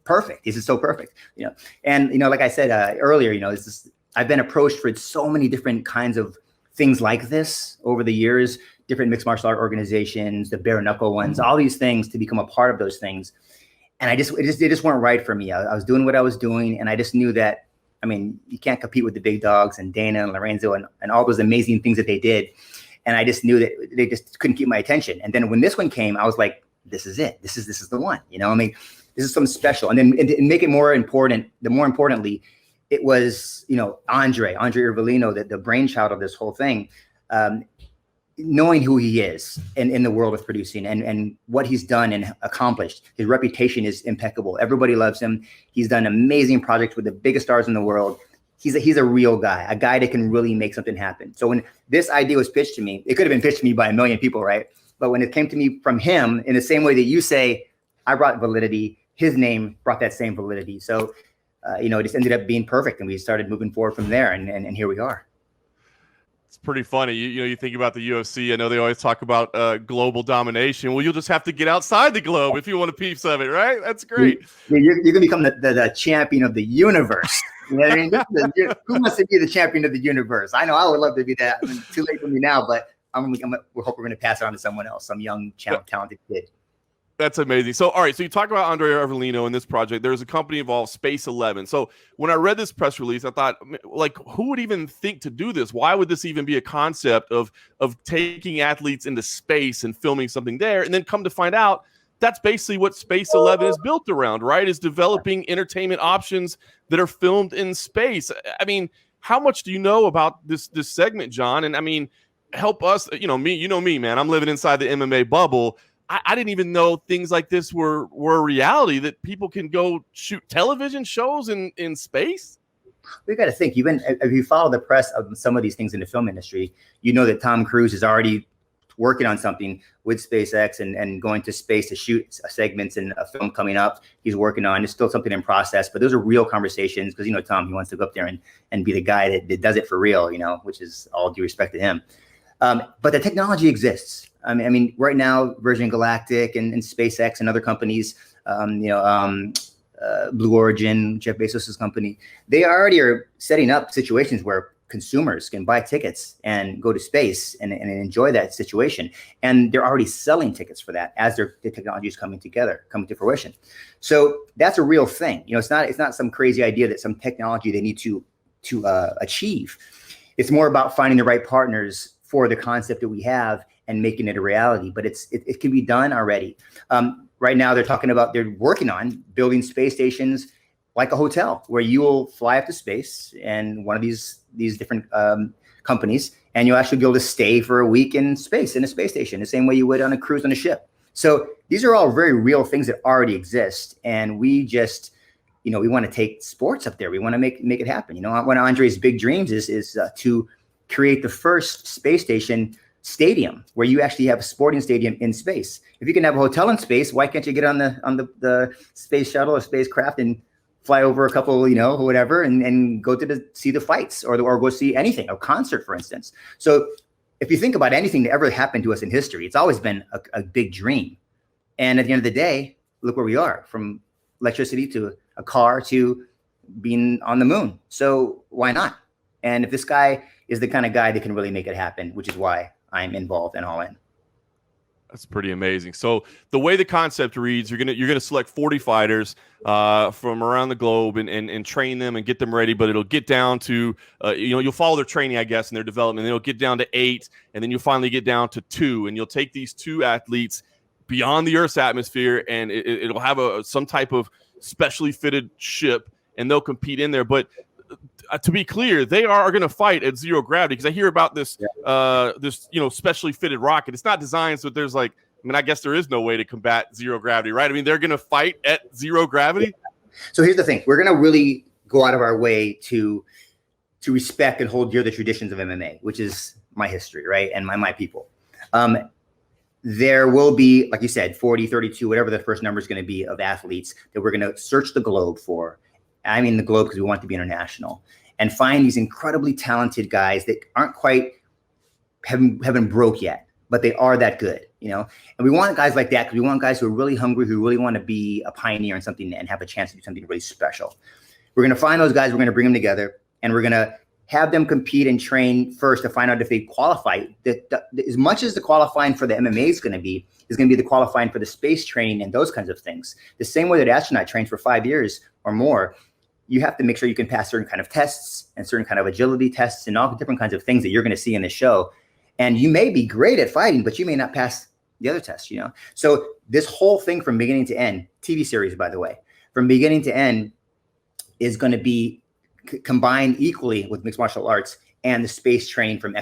perfect. This is so perfect, you know. And you know, like I said earlier, you know, I've been approached for so many different kinds of things like this over the years, different mixed martial art organizations, the bare knuckle ones, all these things to become a part of those things. And they just weren't right for me. I was doing what I was doing, and I just knew that, I mean, you can't compete with the big dogs and Dana and Lorenzo and all those amazing things that they did. And I just knew that they just couldn't keep my attention. And then when this one came, I was like, this is it. This is the one, you know, I mean, this is something special. And then and make it more important, more importantly, it was, you know, Andre Ivellino, the brainchild of this whole thing, knowing who he is in the world of producing and what he's done and accomplished. His reputation is impeccable. Everybody loves him. He's done amazing projects with the biggest stars in the world. He's a real guy, a guy that can really make something happen. So when this idea was pitched to me, it could have been pitched to me by a million people, right? But when it came to me from him, in the same way that you say, I brought validity, his name brought that same validity. So, you know, it just ended up being perfect, and we started moving forward from there, and here we are. It's pretty funny. You know, you think about the UFC. I know they always talk about global domination. Well, you'll just have to get outside the globe if you want a piece of it, right? That's great. You're going to become the champion of the universe. You know what I mean? Who wants to be the champion of the universe? I know I would love to be that. I mean, too late for me now, but we hope we're going to pass it on to someone else, some young, talented kid. That's amazing. So, all right. So you talk about Andre Ivellino in this project. There's a company involved, Space 11. So when I read this press release, I thought, like, who would even think to do this? Why would this even be a concept of taking athletes into space and filming something there? And then come to find out, that's basically what Space 11 is built around, right? Is developing entertainment options that are filmed in space. I mean, how much do you know about this segment, John? And I mean, help us, you know me, man. I'm living inside the MMA bubble. I didn't even know things like this were a reality, that people can go shoot television shows in space. We got to think, even if you follow the press of some of these things in the film industry, you know that Tom Cruise is already working on something with SpaceX and going to space to shoot segments in a film coming up. He's working on, it's still something in process, but those are real conversations, because, you know, Tom, he wants to go up there and be the guy that does it for real, you know, which is all due respect to him. But the technology exists. I mean, right now, Virgin Galactic and SpaceX and other companies, Blue Origin, Jeff Bezos' company, they already are setting up situations where consumers can buy tickets and go to space and enjoy that situation. And they're already selling tickets for that as the technology is coming to fruition. So that's a real thing. You know, it's not some crazy idea that some technology they need to achieve. It's more about finding the right partners for the concept that we have and making it a reality. But it can be done already. Right now, they're working on building space stations like a hotel, where you will fly up to space and one of these different companies, and you'll actually be able to stay for a week in space, in a space station, the same way you would on a cruise on a ship. So these are all very real things that already exist. And we just, you know, we want to take sports up there. We want to make it happen. You know, one of Andre's big dreams is to create the first space station stadium, where you actually have a sporting stadium in space. If you can have a hotel in space, why can't you get on the space shuttle or spacecraft and fly over a couple, you know, whatever, and go see the fights or go see anything, a concert, for instance. So if you think about anything that ever happened to us in history, it's always been a big dream. And at the end of the day, look where we are, from electricity to a car to being on the moon. So why not? And if this guy is the kind of guy that can really make it happen, which is why I'm involved and all in. That's pretty amazing. So the way the concept reads, you're gonna select 40 fighters from around the globe and train them and get them ready. But it'll get down to you'll follow their training, I guess, and their development. And it'll get down to 8, and then you'll finally get down to 2. And you'll take these 2 athletes beyond the Earth's atmosphere, and it'll have some type of specially fitted ship, and they'll compete in there. But to be clear, they are going to fight at zero gravity, because I hear about this, this specially fitted rocket. It's not designed so there's I guess there is no way to combat zero gravity, right? I mean, they're going to fight at zero gravity. So here's the thing: we're going to really go out of our way to respect and hold dear the traditions of MMA, which is my history, right, and my people. There will be, like you said, 40, 32, whatever the first number is going to be, of athletes that we're going to search the globe for. I mean the globe because we want it to be international. and find these incredibly talented guys that aren't quite haven't broke yet, but they are that good, you know. And we want guys like that because we want guys who are really hungry, who really want to be a pioneer in something and have a chance to do something really special. We're going to find those guys, we're going to bring them together, and we're going to have them compete and train first to find out if they qualify. As much as the qualifying for the MMA is going to be the qualifying for the space training and those kinds of things. The same way that astronaut trains for 5 years or more, you have to make sure you can pass certain kind of tests and certain kind of agility tests and all the different kinds of things that you're going to see in the show. And you may be great at fighting, but you may not pass the other tests, you know? So this whole thing from beginning to end, TV series, by the way, from beginning to end is going to be combined equally with mixed martial arts and the space training from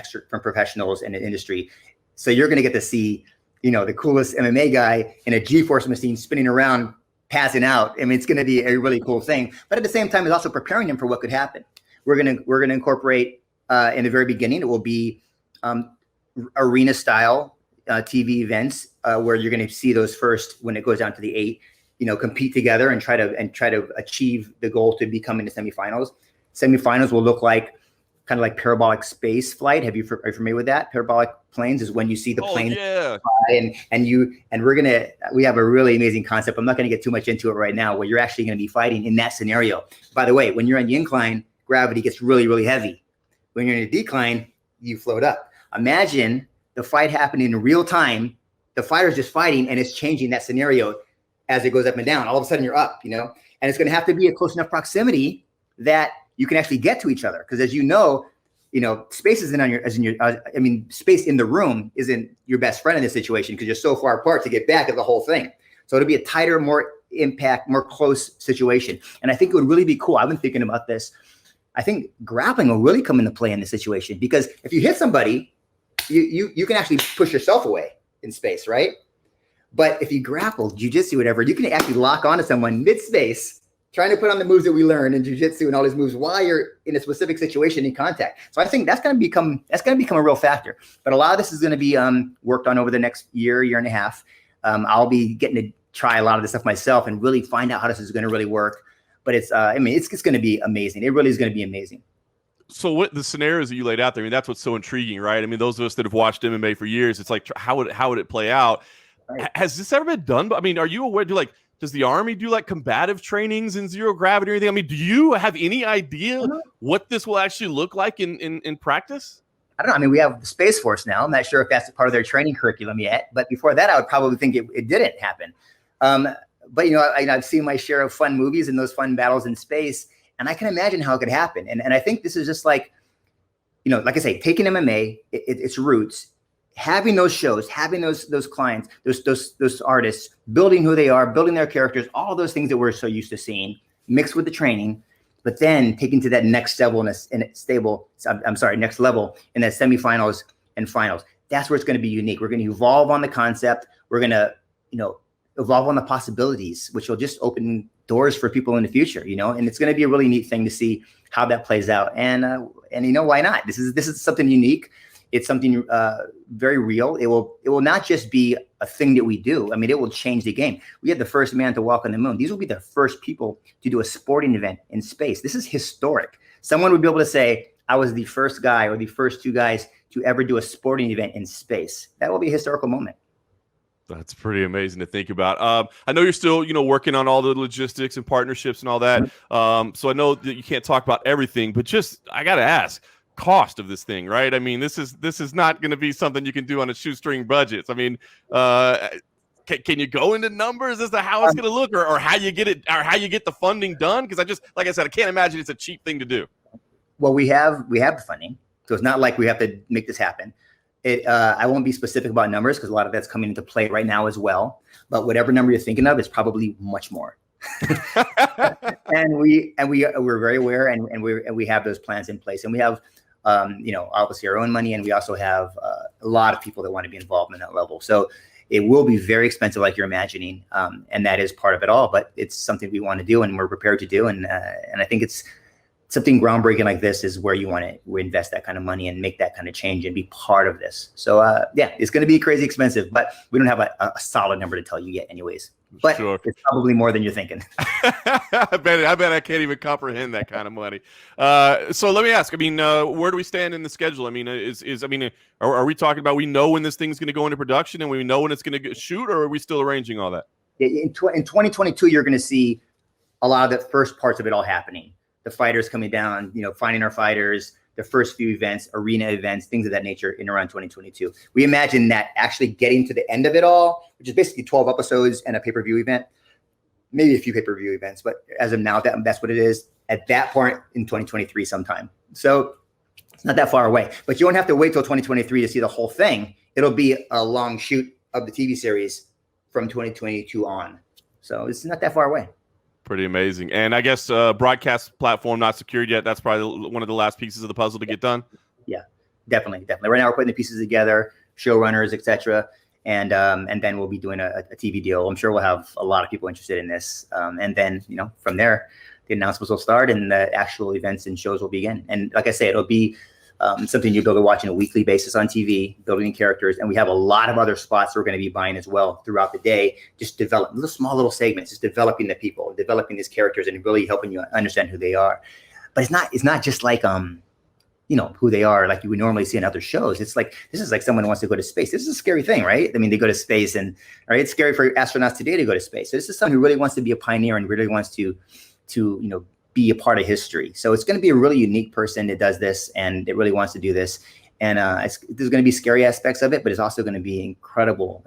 professionals in the industry. So you're going to get to see, you know, the coolest MMA guy in a G-force machine spinning around, passing out. I mean, it's going to be a really cool thing. But at the same time, it's also preparing him for what could happen. We're going to incorporate in the very beginning. It will be arena style TV events where you're going to see those first when it goes down to the 8. You know, compete together and try to achieve the goal to become in the semifinals. Semifinals will look like kind of like parabolic space flight. Are you familiar with that? Parabolic planes is when you see the plane fly and we have a really amazing concept. I'm not going to get too much into it right now, where you're actually going to be fighting in that scenario. By the way, when you're on the incline, gravity gets really, really heavy. When you're in a decline, you float up. Imagine the fight happening in real time. The fighter's just fighting and it's changing that scenario as it goes up and down. All of a sudden you're up, you know, and it's going to have to be a close enough proximity that you can actually get to each other. Because as you know, space isn't space in the room isn't your best friend in this situation because you're so far apart to get back at the whole thing. So it'll be a tighter, more impact, more close situation. And I think it would really be cool. I've been thinking about this. I think grappling will really come into play in this situation because if you hit somebody, you can actually push yourself away in space, right? But if you grapple, jiu-jitsu, whatever, you can actually lock onto someone mid-space, trying to put on the moves that we learn in jiu-jitsu and all these moves while you're in a specific situation in contact. So I think that's going to become a real factor. But a lot of this is going to be worked on over the next year and a half. I'll be getting to try a lot of this stuff myself and really find out how this is going to really work. But it's going to be amazing. It really is going to be amazing. So what the scenarios that you laid out there, I mean, that's what's so intriguing, right? I mean, those of us that have watched MMA for years, it's like, how would it play out? Right. Has this ever been done? I mean, are you aware? Does the Army do like combative trainings in zero gravity or anything? I mean, do you have any idea what this will actually look like in practice? I don't know. I mean, we have the Space Force now. I'm not sure if that's part of their training curriculum yet. But before that, I would probably think it didn't happen. But, I've seen my share of fun movies and those fun battles in space. And I can imagine how it could happen. And I think this is just like, like I say, taking MMA, its roots, having those shows, having those clients, those artists, building who they are, building their characters, all those things that we're so used to seeing, mixed with the training, but then taking to that next level next level in the semifinals and finals. That's where it's going to be unique. We're going to evolve on the concept. We're going to, evolve on the possibilities, which will just open doors for people in the future, and it's going to be a really neat thing to see how that plays out. And why not? This is something unique. It's something very real. It will not just be a thing that we do. I mean, it will change the game. We had the first man to walk on the moon. These will be the first people to do a sporting event in space. This is historic. Someone would be able to say, I was the first guy or the first two guys to ever do a sporting event in space. That will be a historical moment. That's pretty amazing to think about. I know you're still, working on all the logistics and partnerships and all that. So I know that you can't talk about everything, but I got to ask, cost of this thing, right? I mean, this is not going to be something you can do on a shoestring budget. I mean, can you go into numbers as to how it's going to look, or how you get it, or how you get the funding done? Because like I said, I can't imagine it's a cheap thing to do. Well, we have the funding, so it's not like we have to make this happen. I won't be specific about numbers because a lot of that's coming into play right now as well. But whatever number you're thinking of is probably much more. and we're very aware, and we have those plans in place, and we have obviously our own money, and we also have a lot of people that want to be involved in that level. So it will be very expensive, like you're imagining, and that is part of it all. But it's something we want to do, and we're prepared to do, and I think it's something groundbreaking like this is where you want to invest that kind of money and make that kind of change and be part of this. So it's going to be crazy expensive, but we don't have a solid number to tell you yet anyways. But it's probably more than you're thinking. I bet I can't even comprehend that kind of money. So let me ask, I mean, where do we stand in the schedule? I mean, are we talking about, we know when this thing's going to go into production and we know when it's going to shoot, or are we still arranging all that? In 2022, you're going to see a lot of the first parts of it all happening. The fighters coming down, finding our fighters, the first few events, arena events, things of that nature in around 2022. We imagine that actually getting to the end of it all, which is basically 12 episodes and a pay-per-view event, maybe a few pay-per-view events, but as of now, that's what it is at that point in 2023 sometime. So it's not that far away, but you won't have to wait till 2023 to see the whole thing. It'll be a long shoot of the TV series from 2022 on. So it's not that far away. Pretty amazing. And I guess broadcast platform not secured yet. That's probably one of the last pieces of the puzzle to get done. Yeah, definitely. Right now we're putting the pieces together, showrunners, etc. And then we'll be doing a TV deal. I'm sure we'll have a lot of people interested in this. And then, from there, the announcements will start and the actual events and shows will begin. And like I say, it'll be something you'll be able to watch on a weekly basis on TV, building characters. And we have a lot of other spots we're going to be buying as well throughout the day, just develop little segments, just developing the people, developing these characters and really helping you understand who they are. But it's not just like, who they are like you would normally see in other shows. It's like, this is like someone who wants to go to space. This is a scary thing, right? I mean, they go to space and, right, it's scary for astronauts today to go to space. So this is someone who really wants to be a pioneer and really wants to be a part of history. So it's going to be a really unique person that does this and it really wants to do this. And there's going to be scary aspects of it, but it's also going to be incredible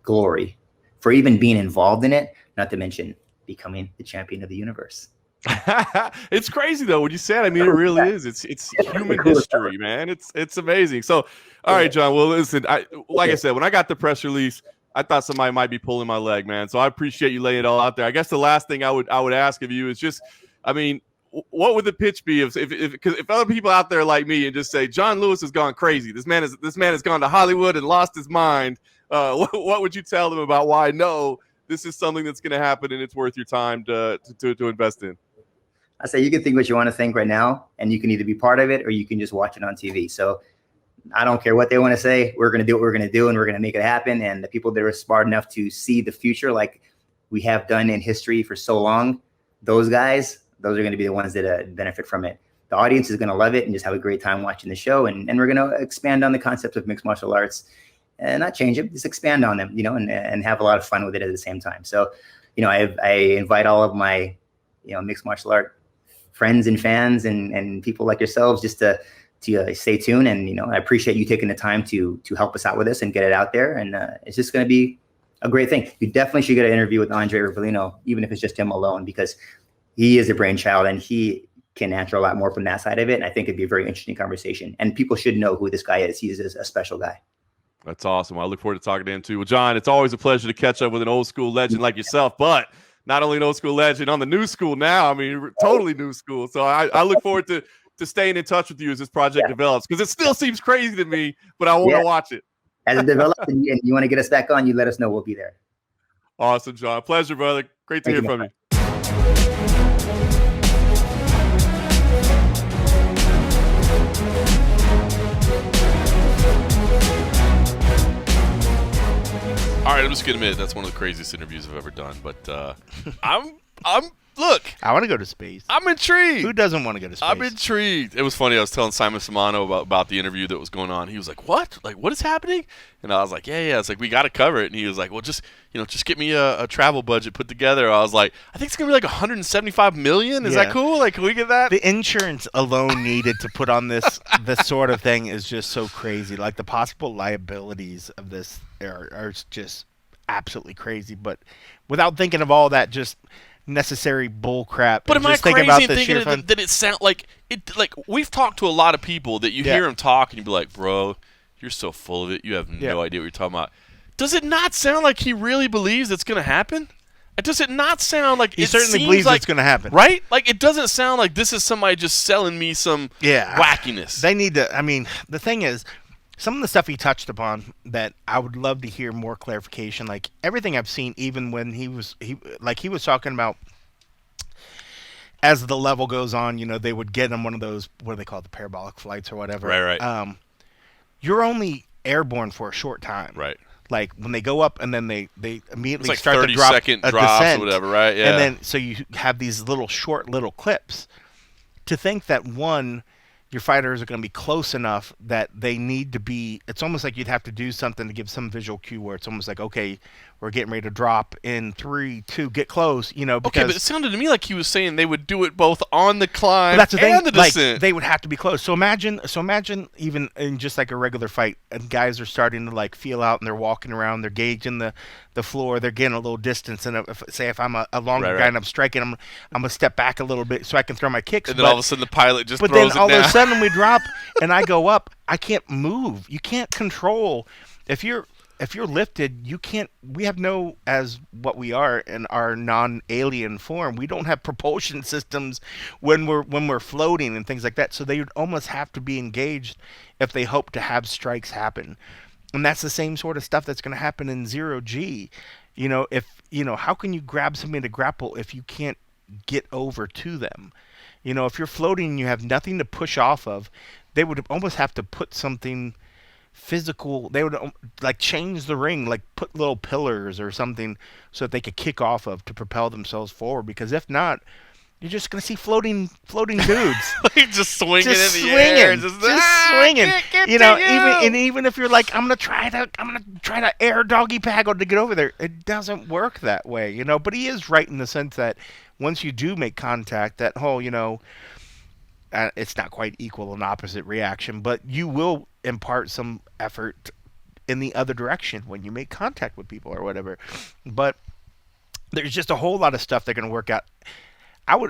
glory for even being involved in it, not to mention becoming the champion of the universe. It's crazy though when you say it. I mean, it really is. It's human history, man. It's amazing. So, all right, John. Well, listen. I said, when I got the press release, I thought somebody might be pulling my leg, man. So I appreciate you laying it all out there. I guess the last thing I would ask of you is just, I mean, what would the pitch be if other people out there like me and just say John Lewis has gone crazy, this man has gone to Hollywood and lost his mind. What would you tell them about why no, this is something that's going to happen and it's worth your time to invest in? I say you can think what you want to think right now, and you can either be part of it or you can just watch it on TV. So I don't care what they want to say. We're going to do what we're going to do, and we're going to make it happen. And the people that are smart enough to see the future, like we have done in history for so long, those are going to be the ones that benefit from it. The audience is going to love it and just have a great time watching the show. And we're going to expand on the concept of mixed martial arts and not change them, just expand on them, and have a lot of fun with it at the same time. So, I invite all of my, mixed martial art friends and fans and people like yourselves just to stay tuned. And, I appreciate you taking the time to help us out with this and get it out there. And it's just going to be a great thing. You definitely should get an interview with Andre Rivellino, even if it's just him alone, because he is a brainchild and he can answer a lot more from that side of it. And I think it'd be a very interesting conversation. And people should know who this guy is. He's a special guy. That's awesome. I look forward to talking to him too. Well, John, it's always a pleasure to catch up with an old school legend like yourself, but not only an old school legend, on the new school now. I mean, totally new school. So I look forward to staying in touch with you as this project develops, because it still seems crazy to me, but I want to watch it. As it develops and you want to get us back on, you let us know. We'll be there. Awesome, John. Pleasure, brother. Great to hear from you. All right, I'm just gonna admit that's one of the craziest interviews I've ever done. But look. I want to go to space. I'm intrigued. Who doesn't want to go to space? I'm intrigued. It was funny. I was telling Simon Simano about the interview that was going on. He was like, "What? Like, what is happening?" And I was like, "Yeah." It's like, we got to cover it. And he was like, "Well, just get me a travel budget put together." I was like, "I think it's gonna be like 175 million. Is that cool? Like, can we get that?" The insurance alone needed to put on this sort of thing is just so crazy. Like, the possible liabilities of this are just absolutely crazy. But without thinking of all that, just necessary bull crap. But am I crazy in thinking that it sound like it? Like, we've talked to a lot of people that you hear them talk and you be like, "Bro, you're so full of it. You have no idea what you're talking about." Does it not sound like he really believes it's going to happen? Does it not sound like he certainly believes it's going to happen, right? Like, it doesn't sound like this is somebody just selling me some wackiness. They need to. I mean, the thing is, some of the stuff he touched upon that I would love to hear more clarification. Like, everything I've seen, even when he was talking about as the level goes on, they would get on one of those, what do they call it, the parabolic flights or whatever. Right. You're only airborne for a short time. Right. Like when they go up and then they immediately It's like start to 30-second drop a drops descent, or whatever, right? Yeah. And then so you have these short little clips. To think that your fighters are going to be close enough that they need to be. It's almost like you'd have to do something to give some visual cue where it's almost like, okay, we're getting ready to drop in 3, 2, get close. Because, okay, but it sounded to me like he was saying they would do it both on the climb that's the thing, and the descent. Like, they would have to be close. So imagine even in just like a regular fight, and guys are starting to like feel out and they're walking around, they're gauging the floor, they're getting a little distance. And if I'm a longer guy and I'm striking, I'm gonna step back a little bit so I can throw my kicks. And then all of a sudden the pilot just throws it down. But then all down. of a sudden we drop and I go up. I can't move. You can't control. If you're lifted, you can't. We have no, as what we are in our non-alien form, we don't have propulsion systems when we're floating and things like that. So they would almost have to be engaged if they hope to have strikes happen. And that's the same sort of stuff that's going to happen in Zero G. How can you grab somebody to grapple if you can't get over to them? If you're floating and you have nothing to push off of, they would almost have to put something physical. They would like change the ring, like put little pillars or something so that they could kick off of to propel themselves forward. Because if not, you're just gonna see floating dudes, just swinging just in the air, just swinging. Even if you're like, I'm gonna try to air doggy paddle to get over there, it doesn't work that way, But he is right in the sense that once you do make contact, that whole, it's not quite equal and opposite reaction, but you will impart some effort in the other direction when you make contact with people or whatever. But there's just a whole lot of stuff they're going to work out.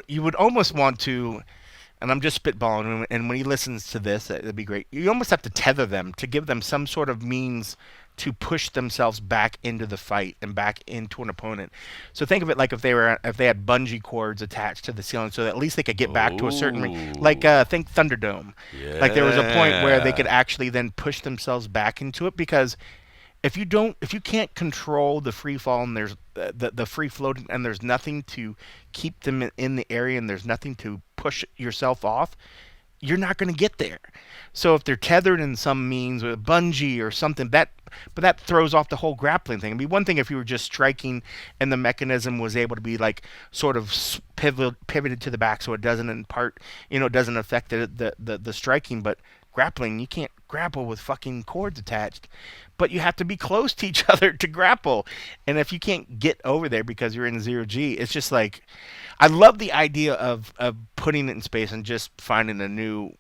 You would almost want to, and I'm just spitballing, and when he listens to this, it'd be great. You almost have to tether them to give them some sort of means to push themselves back into the fight and back into an opponent. So think of it like if they had bungee cords attached to the ceiling, so that at least they could get back to a certain ring. Like think Thunderdome. Yeah. Like there was a point where they could actually then push themselves back into it, because if you can't control the free fall and there's the free floating and there's nothing to keep them in the area and there's nothing to push yourself off, you're not going to get there. So if they're tethered in some means with a bungee or something, but that throws off the whole grappling thing. It'd be one thing if you were just striking and the mechanism was able to be like sort of pivoted to the back so it doesn't doesn't affect the striking. But grappling, you can't grapple with fucking cords attached, but you have to be close to each other to grapple. And if you can't get over there because you're in Zero G, it's just like, I love the idea of putting it in space and just finding a new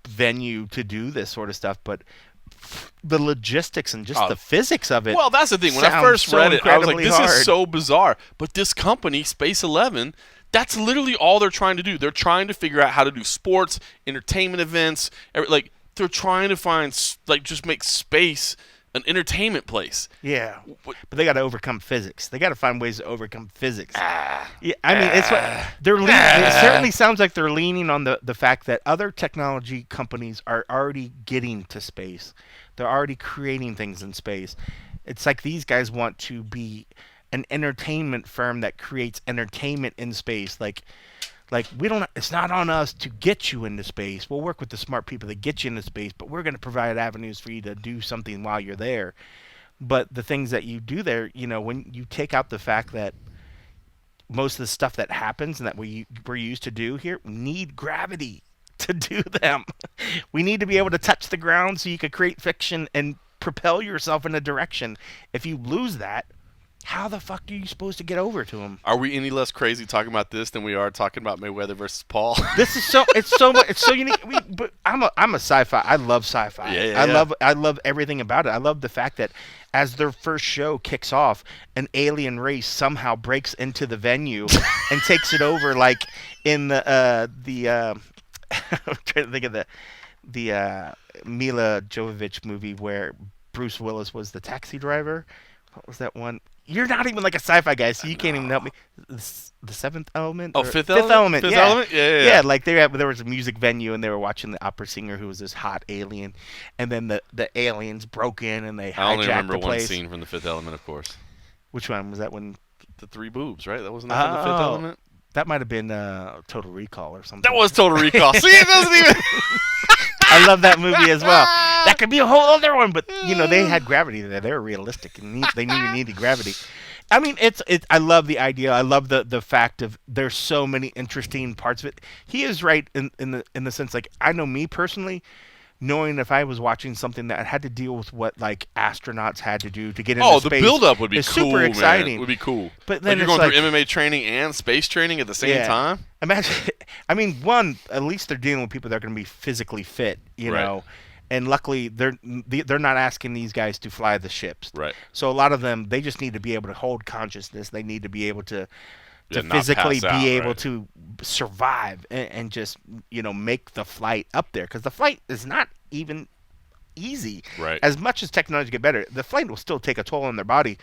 venue to do this sort of stuff, but the logistics and just the physics of it. Well, that's the thing. When I first read it, I was like, this is so bizarre. But this company, Space 11, that's literally all they're trying to do. They're trying to figure out how to do sports, entertainment events. They're trying to find, just make space an entertainment place. Yeah, but they got to overcome physics. They got to find ways to overcome physics. Yeah, I mean, it's what they're leaning. It certainly sounds like they're leaning on the fact that other technology companies are already getting to space. They're already creating things in space. It's like these guys want to be an entertainment firm that creates entertainment in space. Like we don't. It's not on us to get you into space. We'll work with the smart people that get you into space, but we're going to provide avenues for you to do something while you're there. But the things that you do there, when you take out the fact that most of the stuff that happens and that we're used to do here need gravity to do them. We need to be able to touch the ground so you could create fiction and propel yourself in a direction. If you lose that, how the fuck are you supposed to get over to him? Are we any less crazy talking about this than we are talking about Mayweather versus Paul? This is it's so unique. But I'm a sci-fi. I love sci-fi. Yeah. I love everything about it. I love the fact that as their first show kicks off, an alien race somehow breaks into the venue and takes it over, like in the I'm trying to think of the Mila Jovovich movie where Bruce Willis was the taxi driver. What was that one? You're not even like a sci-fi guy, so you can't even help me. The Seventh Element? Oh, Fifth Element? Fifth Element? Yeah. Like there was a music venue, and they were watching the opera singer who was this hot alien, and then the aliens broke in and they hijacked the place. I only remember one scene from the Fifth Element, of course. Which one was that? When the three boobs, right? That wasn't that from the Fifth Element. That might have been Total Recall or something. That was Total Recall. See, it doesn't even. I love that movie as well. That could be a whole other one, but they had gravity there. They were realistic, and they knew you needed gravity. I mean, I love the idea. I love the fact of there's so many interesting parts of it. He is right in the sense, like, I know me personally, knowing if I was watching something that had to deal with what like astronauts had to do to get into space. Oh, the build-up would be cool, super exciting. Man. Would be cool. But then you're going through MMA training and space training at the same time. Imagine. I mean, at least they're dealing with people that are going to be physically fit, you know. And luckily, they're not asking these guys to fly the ships. Right. So a lot of them, they just need to be able to hold consciousness. They need to be able to physically be able to survive and just, make the flight up there. Because the flight is not even easy. Right. As much as technology get better, the flight will still take a toll on their body.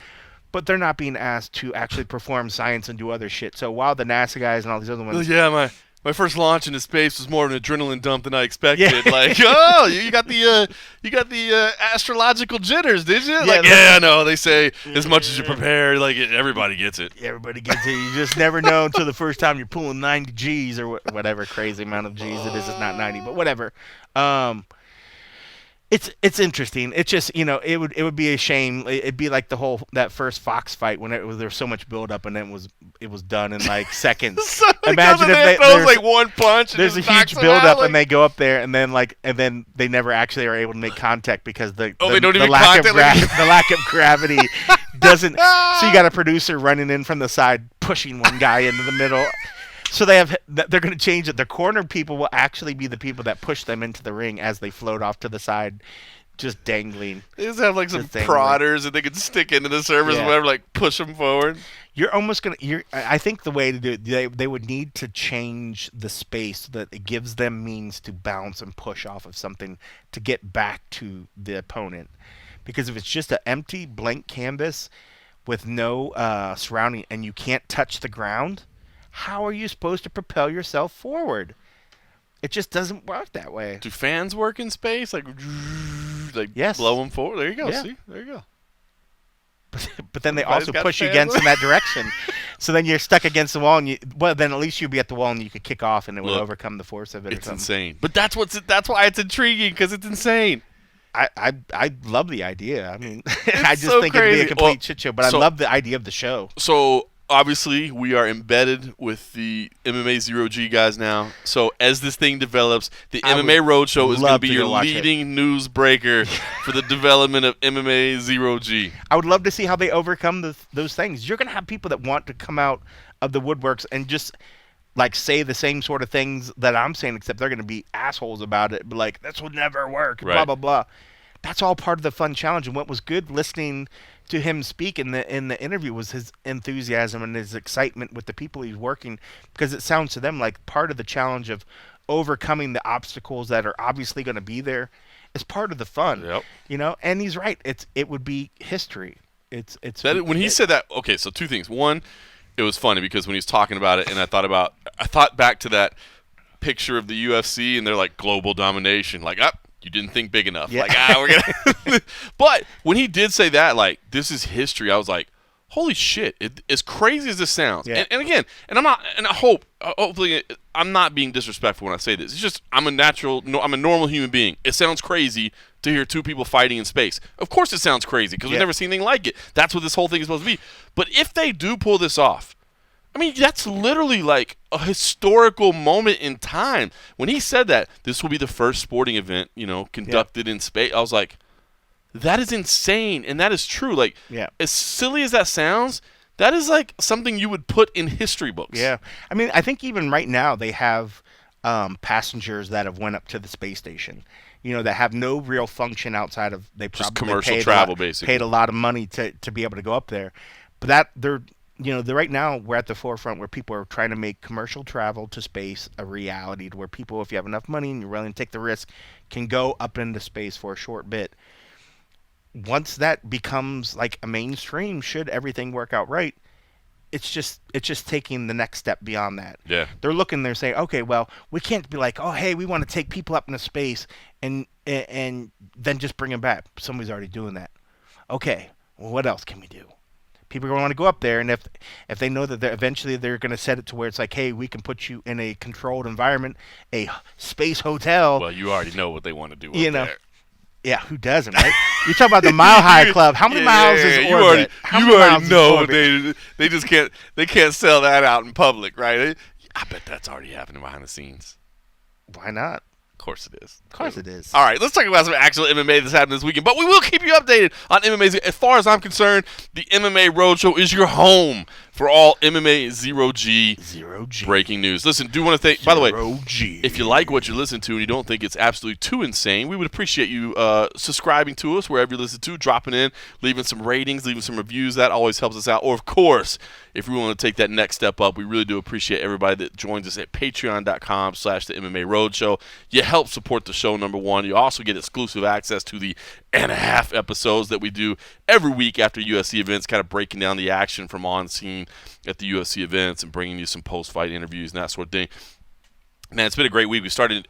But they're not being asked to actually perform science and do other shit. So while the NASA guys and all these other ones... Yeah, my first launch into space was more of an adrenaline dump than I expected. Yeah. Like, oh, you got the astrological jitters, did you? Like, yeah, I know. They say as much as you prepare, like everybody gets it. Everybody gets it. You just never know until the first time you're pulling 90 G's or whatever crazy amount of G's it is. It's not 90, but whatever. It's interesting. It's just, it would be a shame. It'd be like that first Fox fight when there was so much build up and then it was done in like seconds. So Imagine if there's like one punch. There's a huge build up and they go up there and then they never actually are able to make contact because the lack of gravity doesn't. So you got a producer running in from the side pushing one guy into the middle. So they're going to change it. The corner people will actually be the people that push them into the ring as they float off to the side, just dangling. They just have like some prodders that they can stick into the servers or whatever, like push them forward. You're almost going to. I think the way to do it, they would need to change the space so that it gives them means to bounce and push off of something to get back to the opponent. Because if it's just an empty blank canvas with no surrounding and you can't touch the ground, how are you supposed to propel yourself forward? It just doesn't work that way. Do fans work in space? Like yes. Blow them forward? There you go. Yeah. See? There you go. But then they also push you against in that direction. So then you're stuck against the wall, and then at least you'd be at the wall and you could kick off and it would overcome the force of it. It's insane. But that's why it's intriguing, because it's insane. I love the idea. I mean, I just so think crazy. It'd be a complete shit show, but I love the idea of the show. So obviously, we are embedded with the MMA-Zero G guys now. So as this thing develops, the MMA Roadshow is going to be your leading newsbreaker for the development of MMA-Zero G. I would love to see how they overcome those things. You're going to have people that want to come out of the woodworks and just like say the same sort of things that I'm saying, except they're going to be assholes about it. But like, this would never work, blah, blah, blah. That's all part of the fun challenge. And what was good listening to him speak in the interview was his enthusiasm and his excitement with the people he's working, because it sounds to them like part of the challenge of overcoming the obstacles that are obviously going to be there is part of the fun. Yep. And he's right. It would be history. When he said that, okay, so two things. One, it was funny because when he was talking about it, and I thought back to that picture of the UFC and they're like global domination, like you didn't think big enough. Yeah. Like, we're gonna. But when he did say that, like, this is history, I was like, holy shit! As crazy as this sounds, and again, and I'm not, and I hope, hopefully, I'm not being disrespectful when I say this. It's just I'm a normal human being. It sounds crazy to hear two people fighting in space. Of course, it sounds crazy because we've never seen anything like it. That's what this whole thing is supposed to be. But if they do pull this off, I mean, that's literally like a historical moment in time. When he said that, this will be the first sporting event, conducted in space, I was like, that is insane, and that is true. Like, as silly as that sounds, that is like something you would put in history books. Yeah. I mean, I think even right now they have passengers that have went up to the space station, that have no real function outside of just commercial travel, basically. Paid a lot of money to be able to go up there. But they're right now we're at the forefront where people are trying to make commercial travel to space a reality, to where people, if you have enough money and you're willing to take the risk, can go up into space for a short bit. Once that becomes like a mainstream, should everything work out right, it's just taking the next step beyond that. Yeah. They're saying, okay, well, we can't be like, oh, hey, we want to take people up into space and then just bring them back. Somebody's already doing that. Okay, well, what else can we do? People are going to want to go up there, and if they know that eventually they're going to set it to where it's like, hey, we can put you in a controlled environment, a space hotel. Well, you already know what they want to do. There. Yeah, who doesn't, right? You talk about the Mile High Club. How many miles is orbit? You already know they just can't sell that out in public, right? I bet that's already happening behind the scenes. Why not? Of course it is. Of course it is. All right, let's talk about some actual MMA that's happened this weekend. But we will keep you updated on MMA. As far as I'm concerned, the MMA Roadshow is your home for all MMA-Zero G breaking news. Listen, do want to thank, by the way, if you like what you listen to and you don't think it's absolutely too insane, we would appreciate you subscribing to us wherever you listen to, dropping in, leaving some ratings, leaving some reviews. That always helps us out. Or, of course, if we want to take that next step up, we really do appreciate everybody that joins us at patreon.com/the MMA Roadshow. You help support the show, number one. You also get exclusive access to the and a half episodes that we do every week after UFC events, kind of breaking down the action from on scene at the UFC events and bringing you some post-fight interviews and that sort of thing. Man, it's been a great week. We started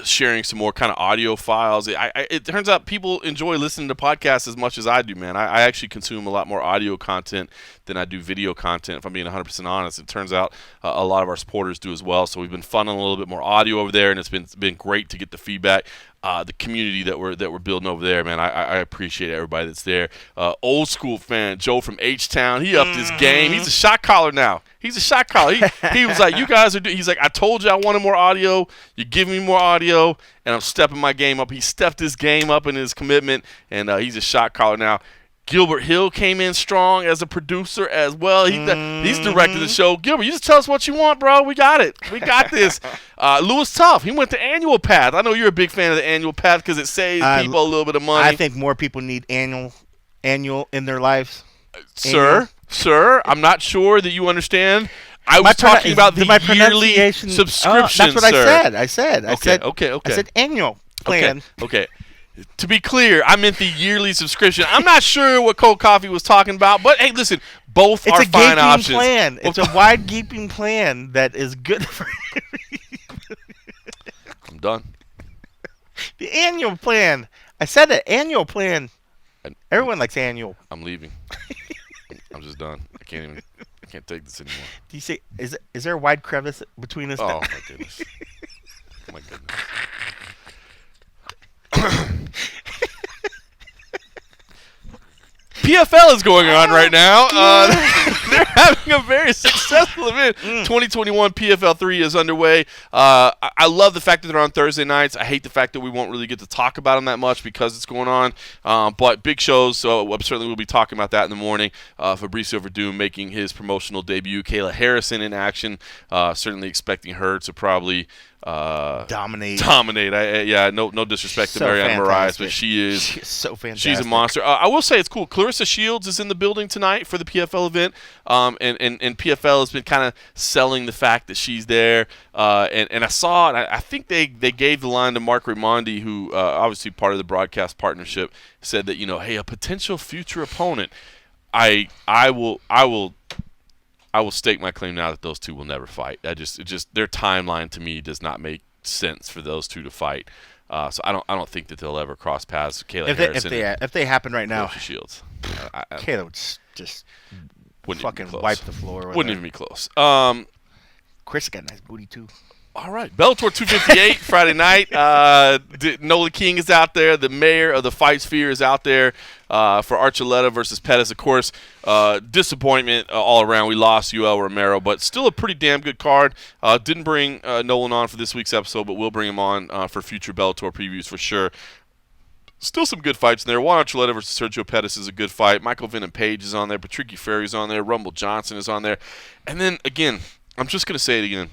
sharing some more kind of audio files. It turns out people enjoy listening to podcasts as much as I do, man. I actually consume a lot more audio content than I do video content, if I'm being 100% honest. It turns out a lot of our supporters do as well. So we've been funneling a little bit more audio over there, and it's been great to get the feedback. The community that we're building over there, man, I appreciate everybody that's there. Old school fan Joe from H-Town, he upped his game. He's a shot caller now. He's a shot caller. He was like, you guys are he's like, I told you I wanted more audio. You're giving me more audio, and I'm stepping my game up. He stepped his game up in his commitment, and he's a shot caller now. Gilbert Hill came in strong as a producer as well. He's directed the show. Gilbert, you just tell us what you want, bro. We got it. We got this. Lewis Tough, he went the annual path. I know you're a big fan of the annual path because it saves people a little bit of money. I think more people need annual in their lives. Sir, I'm not sure that you understand. I was talking about the yearly subscription, that's what I said. Okay. I said annual plan. Okay. To be clear, I meant the yearly subscription. I'm not sure what Cold Coffee was talking about, but hey, listen, both are fine options. Plan. It's a wide gaping plan that is good for I'm done. The annual plan. I said it. Annual plan. Everyone likes annual. I'm leaving. I'm just done. I can't take this anymore. Do you say is there a wide crevice between us? Oh my goodness. Oh my goodness. PFL is going on right now. They're having a very successful event. 2021 PFL 3 is underway. I love the fact that they're on Thursday nights. I hate the fact that we won't really get to talk about them that much because it's going on. But big shows, so certainly we'll be talking about that in the morning. Fabricio Verdum making his promotional debut. Kayla Harrison in action. Certainly expecting her to probably dominate. No disrespect to Mariana Moraes, but she's so fantastic. She's a monster. I will say it's cool. Clarissa Shields is in the building tonight for the PFL event, and PFL has been kind of selling the fact that she's there. And I saw it. I think they gave the line to Mark Raimondi, who obviously part of the broadcast partnership, said that hey, a potential future opponent. I will stake my claim now that those two will never fight. It just their timeline to me does not make sense for those two to fight. So I don't think that they'll ever cross paths. Kayla Harrison, if they happen right now, Shields. Kayla would just fucking wipe the floor. Wouldn't even be close. Chris got a nice booty too. All right, Bellator 258 Friday night. Nola King is out there. The mayor of the Fight Sphere is out there for Archuleta versus Pettis. Of course, disappointment all around. We lost UL Romero, but still a pretty damn good card. Didn't bring Nolan on for this week's episode, but we'll bring him on for future Bellator previews for sure. Still some good fights in there. Juan Archuleta versus Sergio Pettis is a good fight. Michael Venom Page is on there. Patricky Ferry's on there. Rumble Johnson is on there. And then, again, I'm just going to say it again.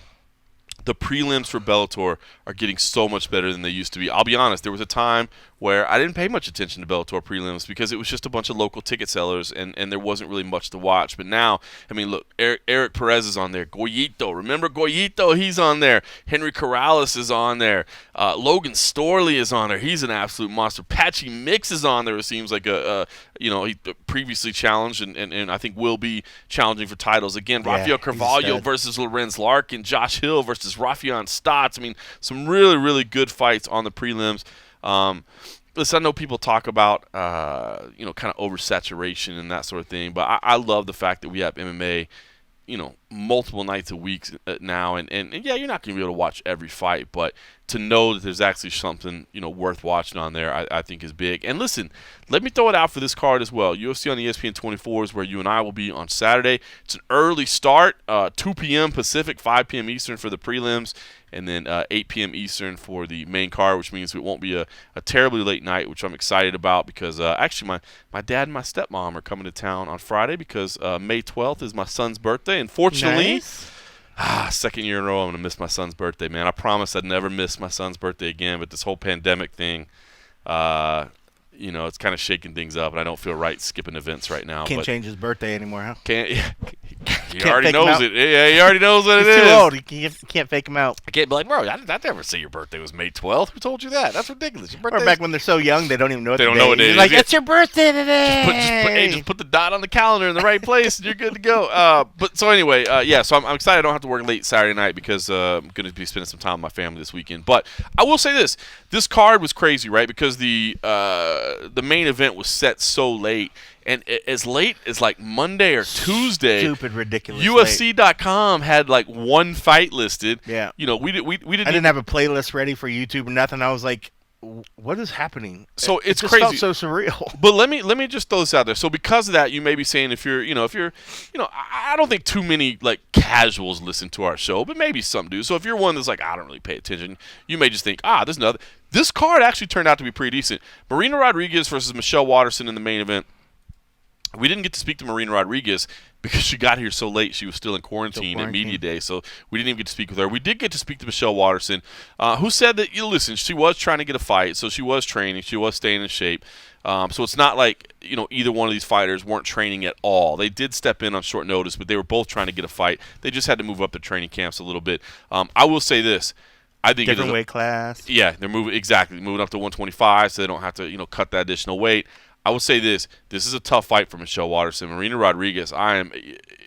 The prelims for Bellator are getting so much better than they used to be. I'll be honest, there was a time where I didn't pay much attention to Bellator prelims because it was just a bunch of local ticket sellers and there wasn't really much to watch. But now, I mean, look, Eric Perez is on there. Goyito, remember Goyito? He's on there. Henry Corrales is on there. Logan Storley is on there. He's an absolute monster. Patchy Mix is on there. It seems like he previously challenged and I think will be challenging for titles again. Rafael Carvalho versus Lorenz Larkin. Josh Hill versus Rafion Stotts. I mean, some really, really good fights on the prelims. listen, I know people talk about, kind of oversaturation and that sort of thing, but I love the fact that we have MMA, multiple nights a week now, and yeah, you're not going to be able to watch every fight, but to know that there's actually something, worth watching on there, I think is big. And listen, let me throw it out for this card as well. UFC on ESPN 24 is where you and I will be on Saturday. It's an early start, 2 p.m. Pacific, 5 p.m. Eastern for the prelims, and then 8 p.m. Eastern for the main card, which means it won't be a terribly late night, which I'm excited about because actually my dad and my stepmom are coming to town on Friday because May 12th is my son's birthday. And fortunately, second year in a row, I'm going to miss my son's birthday, man. I promised I'd never miss my son's birthday again, but this whole pandemic thing, it's kind of shaking things up, and I don't feel right skipping events right now. Can't change his birthday anymore, huh? He already knows it. Yeah, he already knows what it is. He's too old. He can't fake him out. I can't be like, bro, I'd never say your birthday was May 12th. Who told you that? That's ridiculous. Your or back when they're so young, they don't even know what they don't know what it is. Like, it's your birthday today. Just put the dot on the calendar in the right place, and you're good to go. But so anyway, so I'm excited. I don't have to work late Saturday night because I'm going to be spending some time with my family this weekend. But I will say this card was crazy, right? Because the main event was set so late. And as late as like Monday or Tuesday, stupid, ridiculous. UFC.com had like one fight listed. Yeah. We didn't. I didn't have a playlist ready for YouTube or nothing. I was like, what is happening? So it's just crazy. Felt so surreal. But let me just throw this out there. So because of that, you may be saying if you're, I don't think too many like casuals listen to our show, but maybe some do. So if you're one that's like, I don't really pay attention, you may just think, there's another. This card actually turned out to be pretty decent. Marina Rodriguez versus Michelle Waterson in the main event. We didn't get to speak to Marina Rodriguez because she got here so late. She was still in quarantine at media day, so we didn't even get to speak with her. We did get to speak to Michelle Waterson, who said that, listen, she was trying to get a fight, so she was training. She was staying in shape. So it's not like, either one of these fighters weren't training at all. They did step in on short notice, but they were both trying to get a fight. They just had to move up their training camps a little bit. I will say this. I think different weight class. Yeah, they're moving up to 125, so they don't have to, cut that additional weight. I will say this is a tough fight for Michelle Waterson. Marina Rodriguez, I am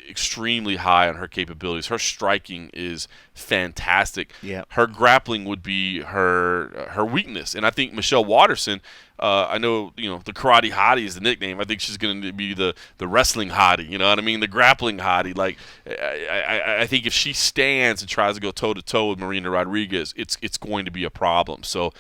extremely high on her capabilities. Her striking is fantastic. Yeah. Her grappling would be her weakness. And I think Michelle Waterson, I know, the karate hottie is the nickname. I think she's going to be the wrestling hottie, you know what I mean? The grappling hottie. Like, I think if she stands and tries to go toe-to-toe with Marina Rodriguez, it's going to be a problem. So